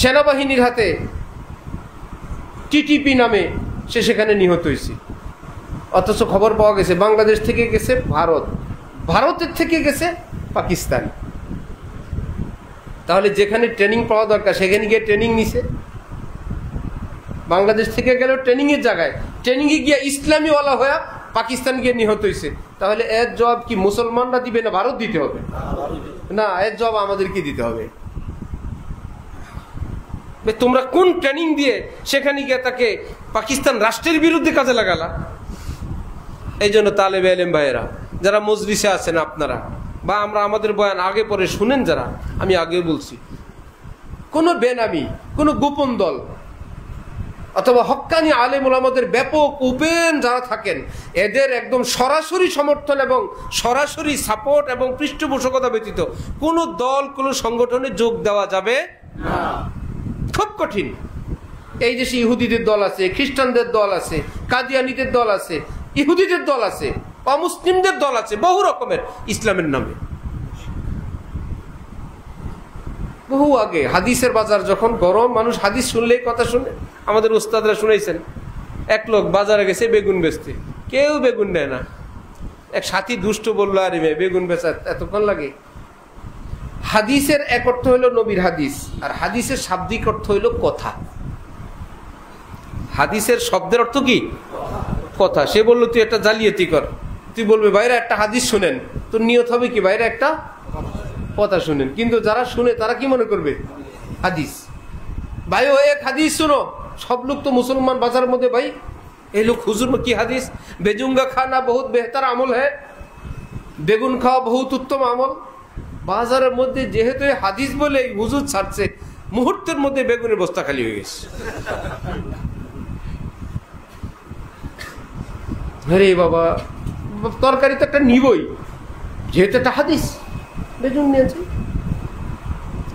সেনাবাহিনীর হাতে টিটিপি নামে সে সেখানে নিহত হয়েছে। অথচ খবর পাওয়া গেছে বাংলাদেশ থেকে গেছে ভারত, ভারতের থেকে গেছে পাকিস্তান। তাহলে যেখানে ট্রেনিং পাওয়া দরকার সেখানে গিয়ে ট্রেনিং নিছে। বাংলাদেশ থেকে গেলেও ট্রেনিং এর জায়গায় ট্রেনিংয়ে গিয়ে ইসলামী ওয়ালা হয়ে পাকিস্তান গিয়ে নিহত হয়েছে। তাহলে এর জবাব কি মুসলমানরা দিবে না ভারত দিতে হবে? না, এর জবাব আমাদের কি দিতে হবে? তোমরা কোন ট্রেনিং দিয়ে সেখানে গিয়ে তাকে পাকিস্তান রাষ্ট্রের বিরুদ্ধে কাজে লাগালা? এই জন্য তালেবে ইলম ভাইয়েরা যারা মজলিসে আছেন, আপনারা বা আমরা আমাদের বয়ান আগে পরে শুনেন যারা, আমি আগে বলছি, কোনো বেনামি, কোনো গোপন দল অথবা হক্কানি আলেম ওলামাদের ব্যাপক ওপেন যারা থাকেন, এদের একদম সরাসরি সমর্থন এবং সরাসরি সাপোর্ট এবং পৃষ্ঠপোষকতা ব্যতীত কোনো দল, কোনো সংগঠনে যোগ দেওয়া যাবে না। খুব কঠিন। এই দেশে ইহুদিদের দল আছে, খ্রিস্টানদের দল আছে, কাদিয়ানিদের দল আছে, ইহুদিদের দল আছে, অমুসলিমদের দল আছে, বহু রকমের ইসলামের নামে। বহু আগে হাদিসের বাজার যখন গরম, মানুষ হাদিস শুনলেই কথা শুনে। আমাদের উস্তাদরা শুনেছেন, এক লোক বাজারে গেছে বেগুন বেচতে, কেউ বেগুন নেয় না। এক সাথী দুষ্ট বললো, আরে মেয়ে বেগুন বেচা এতক্ষণ লাগে? হাদিসের এক অর্থ হইল নবীর হাদিস, আর হাদিসের শাব্দিক অর্থ হইল কথা। হাদিসের শব্দের অর্থ কি? কথা। সে বললো তুই একটা জালিয়াতি কর, তুই বলবে বাইরে একটা হাদিস শুনেন, তোর নিয়ত হবে কি বাইরে একটা কথা শুনেন। কিন্তু যারা শুনে তারা কি মনে করবে? হাদিস। ভাই ও এক হাদিস শুনো, সব লোক তো মুসলমান বাজার মধ্যে, ভাই এই লোক হুজুর কি হাদিস, বেজুঙ্গা খানা বহুত বেহতার আমল হ্যাঁ, বেগুন খাওয়া বহুত উত্তম আমল। বাজারের মধ্যে যেহেতু হাদিস বলে হুজুর ছাড়ছে, মুহূর্তের মধ্যে বেগুনের বস্তা খালি হয়ে গেছে। আরে বাবা, তরকারি তো একটা নিবই, যেহেতু একটা হাদিস বেজন নিয়েছে।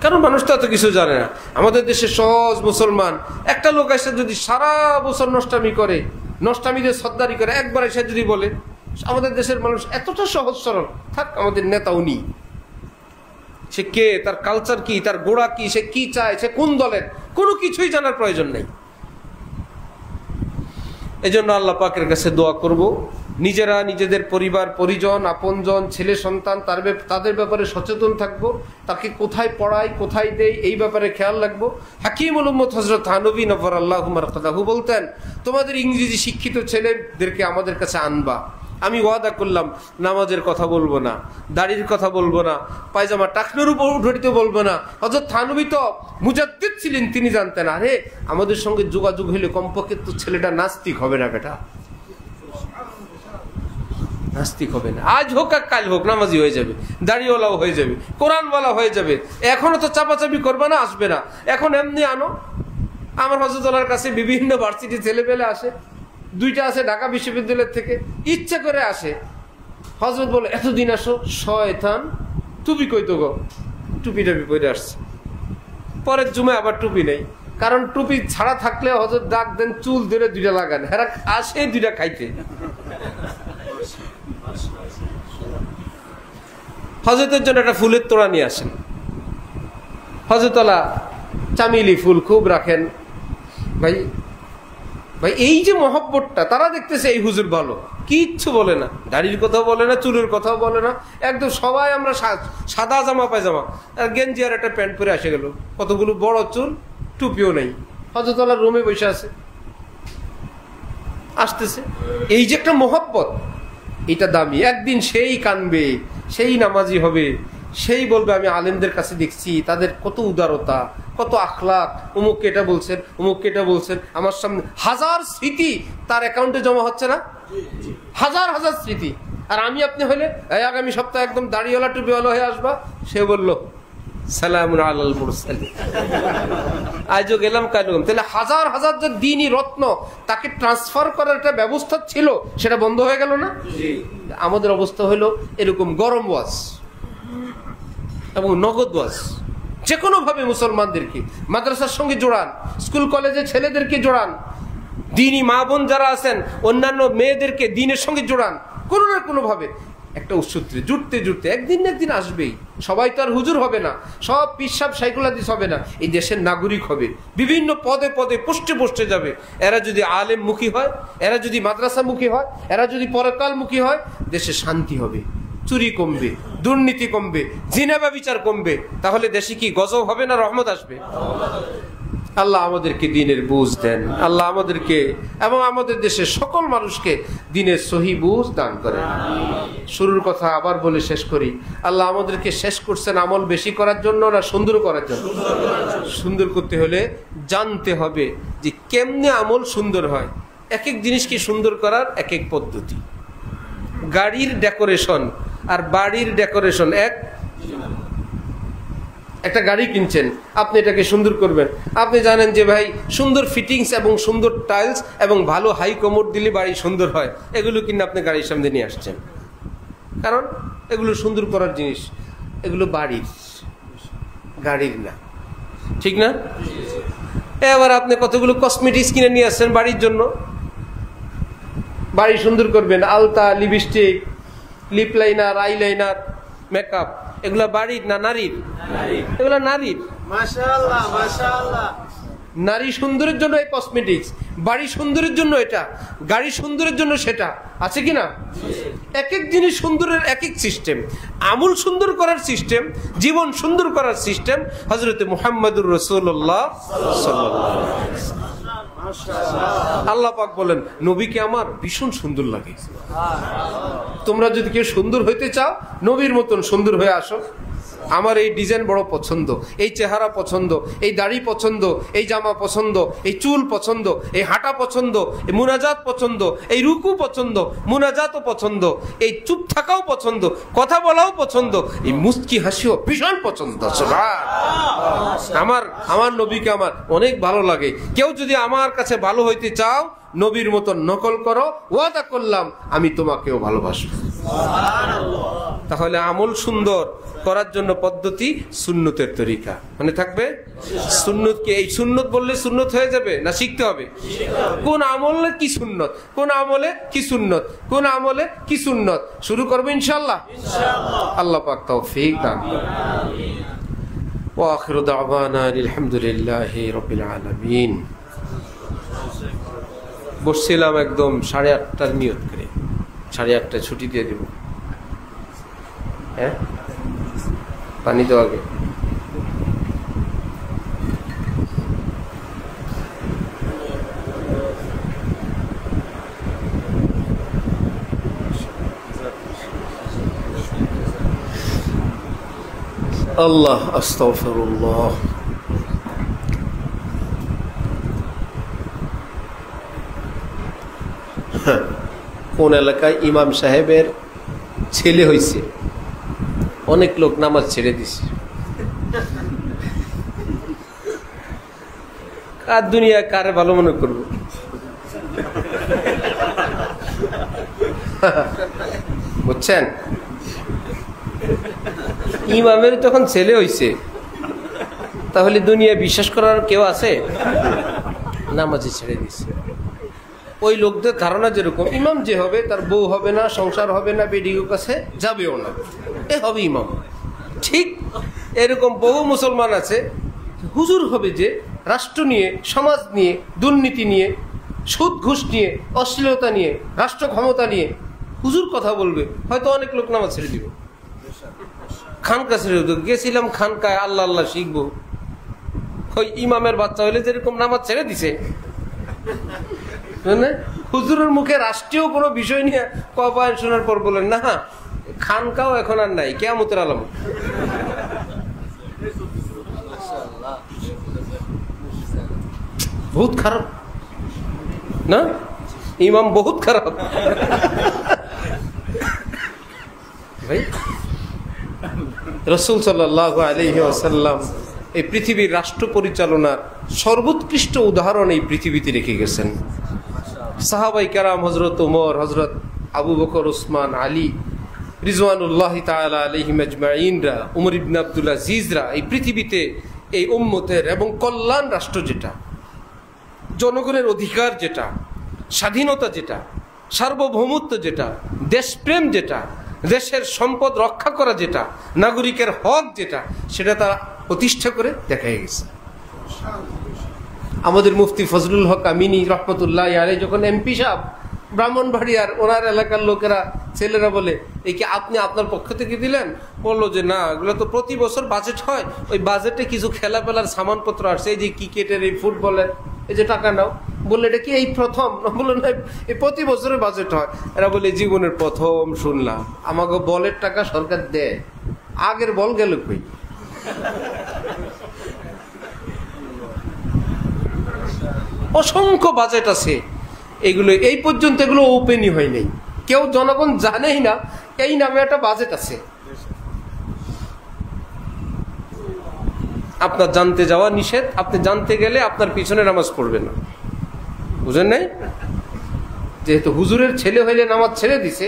কারণ মানুষ তো এত কিছু জানে না। আমাদের দেশে সহজ মুসলমান একটা লোক এসে যদি সারা বছর নষ্টামি করে, নষ্টামিদের সর্দারি করে, একবার এসে যদি বলে, আমাদের দেশের মানুষ এতটা সহজ সরল, থাক আমাদের নেতা উনি, সে কে, তার কালচার কি, তার গোড়া কি, সে কি চায়, সে কোন দলের, কোনো কিছুই জানার প্রয়োজন নেই। এই জন্য আল্লাহ পাকের কাছে দোয়া করব, নিজেরা নিজেদের পরিবার পরিজন আপনজন ছেলে সন্তান তাদের ব্যাপারে সচেতন থাকবো, তাকে কোথায় পড়াই কোথায় দেই এই ব্যাপারে খেয়াল রাখবো। হাকিমুল উম্মত হযরত থানভী নফরাল্লাহু মারকাদাহু বলতেন, তোমাদের ইংরেজি শিক্ষিত ছেলেদেরকে আমাদের কাছে আনবা, আমি ওয়াদা করলাম নামাজের কথা বলবো না, দাড়ির কথা বলবো না, পায়জামা টাকনোর উপর উঠতে বলবো না। হযরত থানভী তো মুজাদ্দিদ ছিলেন, তিনি জানতেন আরে আমাদের সঙ্গে যোগাযোগ হইলে কমপক্ষে তো ছেলেটা নাস্তিক হবে না, বেটা নাস্তিক হবে না, আজ হোক আর কাল হোক নামাজি হয়ে যাবে, দাড়িওয়ালাও হয়ে যাবে, কোরআনওয়ালা হয়ে যাবে। এখনো তো চাপাচাপি করবে না, আসবে না, এখন এমনি আনো। আমার হযরতুল্লাহর কাছে বিভিন্ন ভার্সিটি ছেলে পেলে আসে, দুইটা আছে ঢাকা বিশ্ববিদ্যালয় থেকে, ইচ্ছা করে আসে। হযরত বলে এতদিন আসো, শয়তান টুপি কই তো গো, টুপি টাপি পরে আসছে। পরের জুমে আবার টুপি নেই, কারণ টুপি ছাড়া থাকলে হযরত ডাক দেন চুল ধরে দুইটা লাগান, হেরা আসে দুইটা খাইতে। হযরতের জন্য একটা ফুলের তোড়া নিয়ে আসেন, হযরতওয়ালা চামেলি ফুল খুব রাখেন। ভাই ভাই এই যে মহব্বতটা, তারা দেখতেছে এই হুজুর ভালো, কিচ্ছু বলে না, দাড়ির কথাও বলে না, চুলের কথাও বলে না, একদম সবাই আমরা সাদা জামা পায়জামা আর গেঞ্জি আর একটা প্যান্ট পরে আসে গেল, কতগুলো বড় চুল, টুপিও নেই, হযরতওয়ালা রুমে বসে আছে, আসতেছে। এই যে একটা মহব্বত, এটা দামি। একদিন সেই কানবে, সেই নামাজি হবে, সেই বলবে আমি আলেমদের কাছে দেখছি তাদের কত উদারতা, কত আখলাক, অমুককে এটা বলছেন, অমুককে এটা বলছেন, আমার সামনে হাজার স্মৃতি তার অ্যাকাউন্টে জমা হচ্ছে না, হাজার হাজার স্মৃতি। আর আমি আপনি হলে আগামী সপ্তাহে একদম দাড়িওয়ালা টুপিওয়ালা হয়ে আসবা, সে বললো সালামুন আলাল মুরসালিন, আজও গেলাম কালও গেলাম। তাহলে হাজার হাজার যে দ্বীনি রত্ন তাকে ট্রান্সফার করার একটা ব্যবস্থা ছিল, সেটা বন্ধ হয়ে গেল না। আমাদের অবস্থা হলো এরকম গরম ওয়াজ এবং নগদ ওয়াজ। যে কোনো ভাবে মুসলমানদেরকে মাদ্রাসার সঙ্গে জোড়ান, স্কুল কলেজে ছেলেদেরকে জোড়ান, দ্বীনি মা বোন যারা আছেন অন্যান্য মেয়েদেরকে দ্বীনের সঙ্গে জোড়ান, কোনো না কোনো ভাবে একটা উৎসূত্রে জুটতে জুটতে একদিন না একদিন আসবেই। সবাই তো আর হুজুর হবে না, সব পিসাব সাইকুলাদিস হবে না, এই দেশের নাগরিক হবে, বিভিন্ন পদে পদে পোস্টে পোস্টে যাবে। এরা যদি আলেম মুখী হয়, এরা যদি মাদ্রাসা মুখী হয়, এরা যদি পরকাল মুখী হয়, দেশে শান্তি হবে, চুরি কমবে, দুর্নীতি কমবে, জিনা ব্যভিচার কমবে। তাহলে দেশে কি গজব হবে না রহমত আসবে? আল্লাহ আমাদেরকে দ্বীনের বুঝ দেন, আল্লাহ আমাদেরকে এবং আমাদের দেশের সকল মানুষকে দ্বীনের সহি বুঝ দান করেন। শুরুর কথা আবার বলে শেষ করি, আল্লাহ আমাদেরকে শেষ করছেন আমল বেশি করার জন্য না সুন্দর করার জন্য? সুন্দর করতে হলে জানতে হবে যে কেমনে আমল সুন্দর হয়। এক এক জিনিসকে সুন্দর করার এক এক পদ্ধতি। গাড়ির ডেকোরেশন আর বাড়ির ডেকোরেশন এক। একটা গাড়ি কিনছেন, আপনি এটাকে সুন্দর করবেন, আপনি জানেন যে ভাই সুন্দর ফিটিংস এবং সুন্দর টাইলস এবং ভালো হাই কমোড দিলে বাড়ি সুন্দর হয়, এগুলো কিনে আপনি গাড়ির সামনে নিয়ে আসছেন, কারণ এগুলো সুন্দর করার জিনিস, এগুলো বাড়ির, গাড়ির না, ঠিক না? এবার আপনি কতগুলো কসমেটিক্স কিনে নিয়ে আসছেন বাড়ির জন্য, বাড়ি সুন্দর করবেন, আলতা, lipstick, lip liner, eye liner, makeup, এগুলা বাড়ির না নারীর? এগুলা নারীর। মাশাআল্লাহ মাশাআল্লাহ। নারী সুন্দরের জন্য এই কসমেটিক্স, বাড়ি সুন্দরের জন্য এটা, গাড়ি সুন্দরের জন্য সেটা, আছে কিনা? এক এক জিনিস সুন্দরের এক এক সিস্টেম। আমল সুন্দর করার সিস্টেম, জীবন সুন্দর করার সিস্টেম হযরতে মুহাম্মদুর রাসূলুল্লাহ সাল্লাল্লাহু আলাইহি ওয়াসাল্লাম। আল্লাহ পাক বলেন নবীকে আমার ভীষণ সুন্দর লাগে। তোমরা যদি কেউ সুন্দর হইতে চাও নবীর মতন সুন্দর হয়ে আসো। আমার এই ডিজাইন বড় পছন্দ, এই চেহারা পছন্দ, এই দাড়ি পছন্দ, এই জামা পছন্দ, এই চুল পছন্দ, এই হাঁটা পছন্দ, এই মুনাজাত পছন্দ, এই রুকু পছন্দ, মুনাজাতও পছন্দ, এই চুপ থাকাও পছন্দ, কথা বলাও পছন্দ, এই মুস্কি হাসিও ভীষণ পছন্দ। আমার নবীকে আমার অনেক ভালো লাগে। কেউ যদি আমার কাছে ভালো হইতে চাও নবীর মতো নকল করো, ওয়াদা করলাম আমি তোমাকেও ভালোবাসবো। তাহলে আমল সুন্দর করার জন্য পদ্ধতি সুন্নতের তরিকা মানে থাকবে। সুন্নত কি এই সুন্নত বললে সুন্নত হয়ে যাবে না শিখতে হবে? কোন আমলে কি সুন্নত, কোন আমলে কি সুন্নত, কোন আমলে কি সুন্নত শুরু করবে ইনশাআল্লাহ। আল্লাহ পাক তৌফিক দান করুন। ওয়া আখিরু দাওয়ানা আলহামদুলিল্লাহি রাব্বিল আলামিন। বসছিলাম একদম 8:30টার নিয়ত করে, 8:30টায় ছুটি দিয়ে দেব। হ্যাঁ পানি দেওয়া আগে আল্লাহ আস্তাগফিরুল্লাহ। কোন এলাকায় ইমাম সাহেবের ছেলে হয়েছে, অনেক লোক নামাজ ছেড়ে দিছে। কার দুনিয়া কারে ভালো মনে করবো? বুঝছেন, ইমামের তখন ছেলে হয়েছে, তাহলে দুনিয়া বিশ্বাস করার কেউ আছে? নামাজে ছেড়ে দিছে। ওই লোকদের ধারণা যেরকম ইমাম যে হবে তার বউ হবে না, সংসার হবে না, বেডির কাছে যাবেও না, এ হবে ইমাম। ঠিক এরকম বহু মুসলমান আছে, হুজুর হবে যে রাষ্ট্র নিয়ে, সমাজ নিয়ে, দুর্নীতি নিয়ে, সুদ ঘুষ নিয়ে, অশ্লীলতা নিয়ে, রাষ্ট্র ক্ষমতা নিয়ে হুজুর কথা বলবে, হয়তো অনেক লোক নামাজ ছেড়ে দিবে। খানকা ছেড়ে গেছিলাম খানকায় আল্লাহ আল্লাহ শিখবো, ওই ইমামের বাচ্চা হইলে যেরকম নামাজ ছেড়ে দিছে, হুজুরের মুখে রাষ্ট্রীয় কোনো বিষয় নিয়ে কবায়ন শোনার পর বলেন না খানকাও এখন আর নাই, কিয়ামতের আলামত। বহুত খারাপ না, ইমাম বহুত খারাপ ভাই। রাসূল সাল্লাল্লাহু আলাইহি ওয়াসাল্লাম এই পৃথিবীর রাষ্ট্র পরিচালনার সর্বোৎকৃষ্ট উদাহরণ এই পৃথিবীতে রেখে গেছেন। সাহাবাই কেরাম হযরত ওমর, হযরত আবু বকর, ওসমান, আলী রিজওয়ানুল্লাহি তাআলা আলাইহিম আজমাইনরা, উমর ইবনে আব্দুল আজিজরা এই পৃথিবীতে এই উম্মতের এবং কল্যাণ রাষ্ট্র যেটা, জনগণের অধিকার যেটা, স্বাধীনতা যেটা, সার্বভৌমত্ব যেটা, দেশপ্রেম যেটা, দেশের সম্পদ রক্ষা করা যেটা, নাগরিকের হক যেটা, সেটা তারা প্রতিষ্ঠা করে দেখাই গেছে। আমাদের মুফতি ফজলুল হক আমিনী রহমতুল্লাহ আলাইহি যখন এমপি সাহেব ব্রাহ্মণবাড়িয়ার, ওনার এলাকার লোকেরা ছেলেরা বলে এই কি আপনি আপনার পক্ষ থেকে দিলেন? বললো যে না, এগুলো তো প্রতি বছর বাজেট হয়, ওই বাজেটে কিছু খেলা পেলার সামানপত্র আসছে, এই যে ক্রিকেটের, এই ফুটবলের, এই যে টাকা নাও। বললে এটা কি এই প্রথম? বললো না, এই প্রতি বছরের বাজেট হয়। এরা বলে জীবনের প্রথম শুনলাম আমাকে বলের টাকা সরকার দেয়, আগের বল গেল কই? অসংখ্য বাজেট আছে, এগুলো এই পর্যন্ত এগুলো ওপেনই হয় নাই, কেউ জনগণ জানেই না এই নামে একটা বাজেট আছে। আপনার জানতে যাওয়া নিষেধ, আপনি জানতে গেলে আপনার পিছনে নামাজ পড়বে না, বুঝেন নাই? যেহেতু হুজুরের ছেলে হইলে নামাজ ছেড়ে দিছে,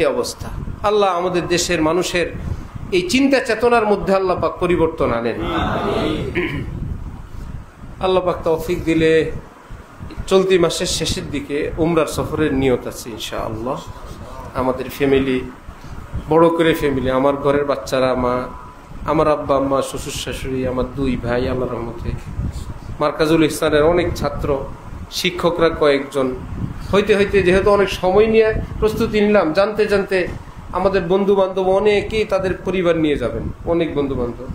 এই অবস্থা। আল্লাহ আমাদের দেশের মানুষের এই চিন্তা চেতনার মধ্যে আল্লাহ পাক পরিবর্তন আনেন। আল্লাহ পাক তৌফিক দিলে চলতি মাসের শেষের দিকে উমরার সফরের নিয়ত আছে ইনশাআল্লাহ। আমাদের ফ্যামিলি, বড় করে ফ্যামিলি, আমার ঘরের বাচ্চারা, মা, আমার আব্বা আম্মা, শ্বশুর শাশুড়ি, আমার 2 ভাই, আল্লাহ রহমতে মার্কাজুল ইহসানের অনেক ছাত্র, শিক্ষকরা কয়েকজন, হইতে হইতে যেহেতু অনেক সময় নিয়ে প্রস্তুতি নিলাম, জানতে জানতে আমাদের বন্ধু বান্ধব অনেকেই তাদের পরিবার নিয়ে যাবেন, অনেক বন্ধু বান্ধব।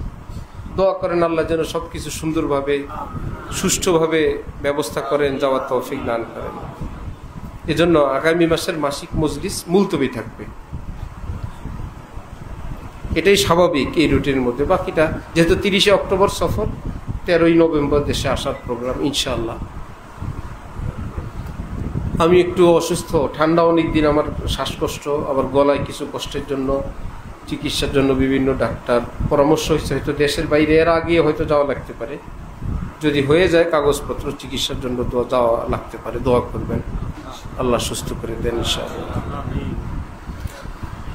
দোয়া করেন আল্লাহ যেন সবকিছু সুন্দরভাবে সুষ্ঠুভাবে ব্যবস্থা করেন, যাওয়ার তৌফিক দান করেন। এজন্য আগামী মাসের মাসিক মজলিস মুলতবি থাকবে, এটাই স্বাভাবিক এই রুটিনের মধ্যে। বাকিটা যেহেতু 30 অক্টোবর সফর, 13ই নভেম্বর দেশে আসার প্রোগ্রাম ইনশাআল্লাহ। আমি একটু অসুস্থ, ঠান্ডা অনেক দিন, আমার শ্বাসকষ্ট, আবার গলায় কিছু কষ্টের জন্য চিকিৎসার জন্য বিভিন্ন ডাক্তার পরামর্শ হয়েছে, হয়তো দেশের বাইরে এর আগে হয়তো যাওয়া লাগতে পারে। যদি হয়ে যায় কাগজপত্র চিকিৎসার জন্য যাওয়া লাগতে পারে, দোয়া করবেন আল্লাহ সুস্থ করে দেন ইনশাআল্লাহ।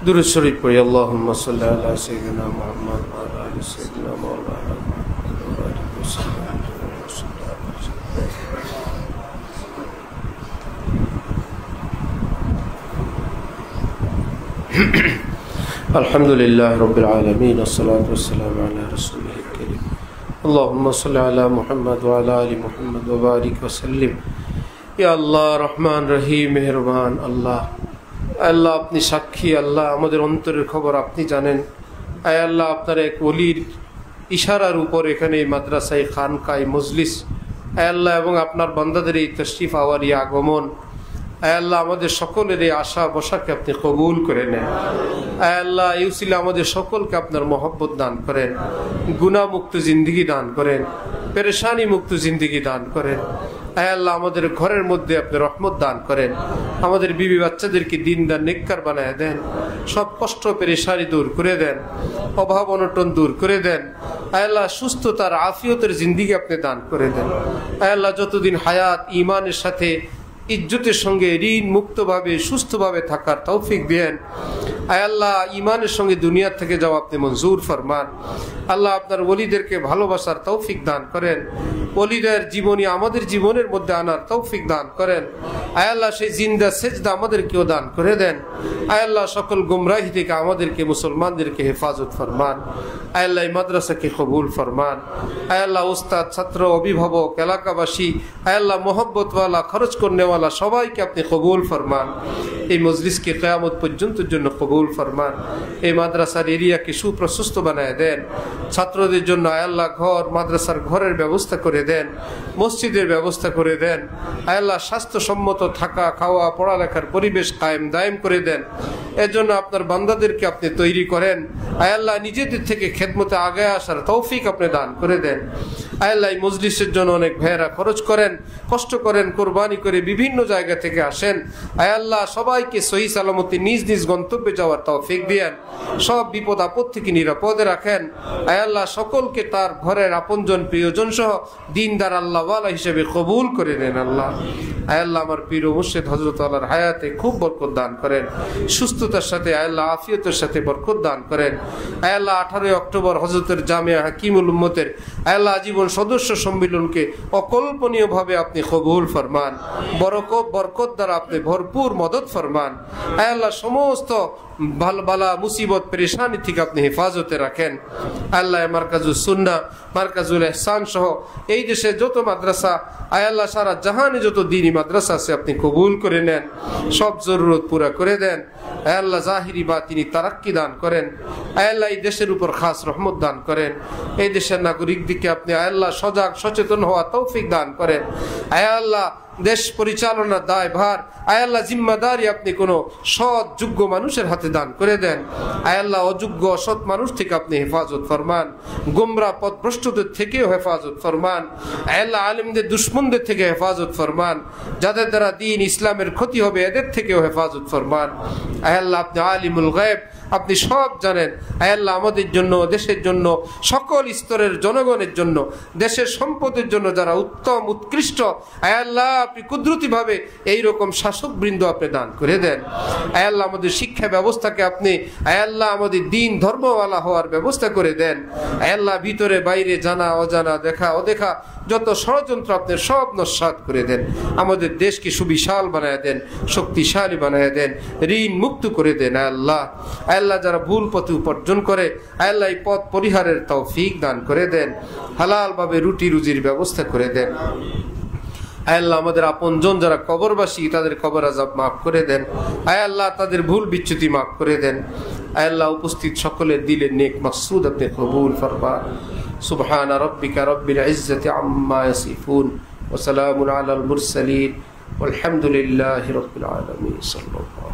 দুরূদ শরীফ পড়ি। আল্লাহুম্মা সাল্লি আলা সাইয়্যিদিনা মুহাম্মদ ওয়া আলা আলি সাইয়্যিদিনা মাওলানা মুহাম্মদ ওয়া বারিক ওয়া সাল্লিম। আলহামদুলিল্লাহ রাব্বিল আলামিন ওয়াসসালাতু ওয়াসসালামু আলা রাসূলিল কারীম। আল্লাহুম্মা সাল্লি আলা মুহাম্মদ ওয়া আলা আলি মুহাম্মদ ওয়া বারিক ওয়া সাল্লিম। ইয়া আল্লাহ রহমান রহিম মেহেরবান আল্লাহ, আল্লাহ আপনি সাক্ষী, আল্লাহ আমাদের অন্তরের খবর আপনি জানেন। আয় আল্লাহ আপনার এক ওলির ইশারার উপর এখানে এই মাদ্রাসায় খানকায় মজলিস, আয় আল্লাহ এবং আপনার বান্দাদের এই তশরিফ আওয়ারি আগমন, আয় আল্লাহ আমাদের সকলের এই আশা বসাকে আপনি কবুল করে নেন। আয় আল্লাহ এই উসিলা আমাদের সকলকে আপনার মহব্বত দান করেন, গুনাহ মুক্ত জিন্দেগি দান করেন, পেরেশানি মুক্ত জিন্দেগি দান করেন। আয় আল্লাহ আমাদের ঘরের মধ্যে আপনি রহমত দান করেন, আমাদের বিবি বাচ্চাদেরকে দিনদার নেককার বানায় দেন, সব কষ্ট পেরেশানি দূর করে দেন, অভাব অনটন দূর করে দেন। আয় আল্লাহ সুস্থতার আফিয়তের জিন্দেগি আপনি দান করে দেন। আয় আল্লাহ যতদিন হায়াত ঈমানের সাথে ইজ্জতের সঙ্গে ঋণ মুক্তভাবে সুস্থভাবে থাকার তৌফিক দেন। আয় আল্লাহ ঈমানের সঙ্গে দুনিয়া থেকে যাওয়া আপনি মঞ্জুর ফরমান। আল্লাহ আপনার ওলিদেরকে ভালোবাসার তৌফিক দান করেন, ওলিদের জীবনী আমাদের জীবনের মধ্যে আনার তৌফিক দান করেন। আয় আল্লাহ সেই জিন্দা সেজদা আমাদেরকেও দান করে দেন। আয় আল্লাহ সকল গুমরাহি থেকে আমাদেরকে মুসলমানদেরকে হেফাজত ফরমান। আয় আল্লাহ এই মাদ্রাসাকে কবুল ফরমান। আয় আল্লাহ উস্তাদ, ছাত্র, অভিভাবক, এলাকাবাসী, আয় আল্লাহ মোহব্বতওয়ালা, খরচ করনেওয়ালা সবাইকে আপনি কবুল ফরমান। এই মজলিসকে কিয়ামত পর্যন্তের জন্য কবুল ফরমান। এই মাদ্রাসার এরিয়াকে সুপ্রশস্ত বানায় দেন। ছাত্রদের জন্য আয় আল্লাহ ঘর, মাদ্রাসার ঘরের ব্যবস্থা করে দেন, মসজিদের ব্যবস্থা করে দেন। আয় আল্লাহ স্বাস্থ্যসম্মত থাকা, খাওয়া, পড়ালেখার পরিবেশ কায়েম দায়েম করে দেন। এর জন্য আপনার বান্দাদেরকে আপনি তৈরি করেন। আয় আল্লাহ নিজেদের থেকে খেদমতে আগে আসার তৌফিক আপনি দান করে দেন। আয় আল্লাহ এই মজলিসের জন্য অনেক ভাইয়েরা খরচ করেন, কষ্ট করেন, কোরবানি করে বিভিন্ন জায়গা থেকে আসেন। আয় আল্লাহ সবাইকে সহি সালামতে নিজ নিজ গন্তব্যে যাওয়ার তৌফিক দিয়েন, সব বিপদ আপদ থেকে নিরাপদে রাখেন। আয় আল্লাহ সকলকে তার ঘরের আপনজন প্রিয়জন সহ দিনদার আল্লাহওয়ালা হিসেবে কবুল করে নেন। আল্লাহ আয় আল্লাহ আমার পীর ও মুর্শিদ হযরত আল্লাহর হায়াতে খুব বরকত দান করেন, সুস্থতার সাথে আয় আল্লাহ আফিয়তের সাথে বরকত দান করেন। আয় আল্লাহ 18 অক্টোবর হযরতের জামিয়া হাকিমুল উম্মতের আয় আল্লাহ জীবন সদস্য সম্মিলনকে অকল্পনীয়ভাবে আপনি কবুল ফরমান, বরকত দ্বারা আপনি ভরপুর মদত ফরমান। আয় আল্লাহ সমস্ত বালা মুসিবত পেরেশানি থেকে আপনি হেফাজতে রাখেন। আল্লাহ মারকাজুল সুন্নাহ, মারকাজুল ইহসান সহ এই দেশে যত মাদ্রাসা, আয় আল্লাহ সারা জাহানে যত দ্বীনি মাদ্রাসা আছে আপনি কবুল করে নেন, সব জরুরত পুরা করে দেন। আয় আল্লাহ জাহিরি বাতিনি তারাক্কি দান করেন। আয় আল্লাহ এই দেশের উপর খাস রহমত দান করেন। এই দেশের নাগরিক দিকে আপনি আয় আল্লাহ সজাগ সচেতন হওয়া তৌফিক দান করেন। আয় আল্লাহ দেশ পরিচালনার দায়ভার আয় আল্লাহ জিম্মাদারি আপনি কোনো সৎ যোগ্য মানুষের হাতে দান করে দেন। আয় আল্লাহ অযোগ্য অসৎ মানুষ থেকে আপনি হেফাজত ফরমান, গোমরাহ পথভ্রষ্টদের থেকেও হেফাজত ফরমান। আয় আল্লাহ আলেমদের দুশ্মনদের থেকে হেফাজত ফরমান, যাদের দ্বারা দ্বীন ইসলামের ক্ষতি হবে এদের থেকেও হেফাজত ফরমান। আয় আল্লাহ আপনি আলিমুল গায়ব, আপনি সব জানেন। আয় আল্লাহ আমাদের জন্য, দেশের জন্য, সকল স্তরের জনগণের জন্য, দেশের সম্পদের জন্য যারা উত্তম উৎকৃষ্ট, আয় আল্লাহ আপনি কুদরতিভাবে এইরকম শাসকবৃন্দ আপনি দান করে দেন। আয় আল্লাহ আমাদের শিক্ষা ব্যবস্থাকে আপনি আয় আল্লাহ আমাদের দিন ধর্মওয়ালা হওয়ার ব্যবস্থা করে দেন। আয় আল্লাহ ভিতরে বাইরে জানা অজানা, দেখা অদেখা যত ষড়যন্ত্র আপনি সব নস্যাৎ করে দেন। আমাদের দেশকে সুবিশাল বানায় দেন, শক্তিশালী বানায় দেন, ঋণ মুক্ত করে দেন। আয় আল্লাহ, আয় আল্লাহ যারা ভুল পথে উপার্জন করে আয় আল্লাহ এই পথ পরিহারের তৌফিক দান করে দেন, হালাল ভাবে রুটি রুজির ব্যবস্থা করে দেন। আয় আল্লাহ আমাদের আপনজন যারা কবরবাসী তাদের কবর আযাব মাফ করে দেন। আয় আল্লাহ তাদের ভুল বিচ্যুতি মাফ করে দেন। আয় আল্লাহ উপস্থিত সকলের দিলের নেক মাকসুদ আপনি কবুল ফরমান। সুবহান রাব্বিকা রাব্বিল ইজ্জাতি আম্মা ইয়াসিফুন ওয়া সালামুন আলাল মুরসালিন ওয়ালহামদুলিল্লাহি রাব্বিল আলামিন। সাল্লাল্লাহু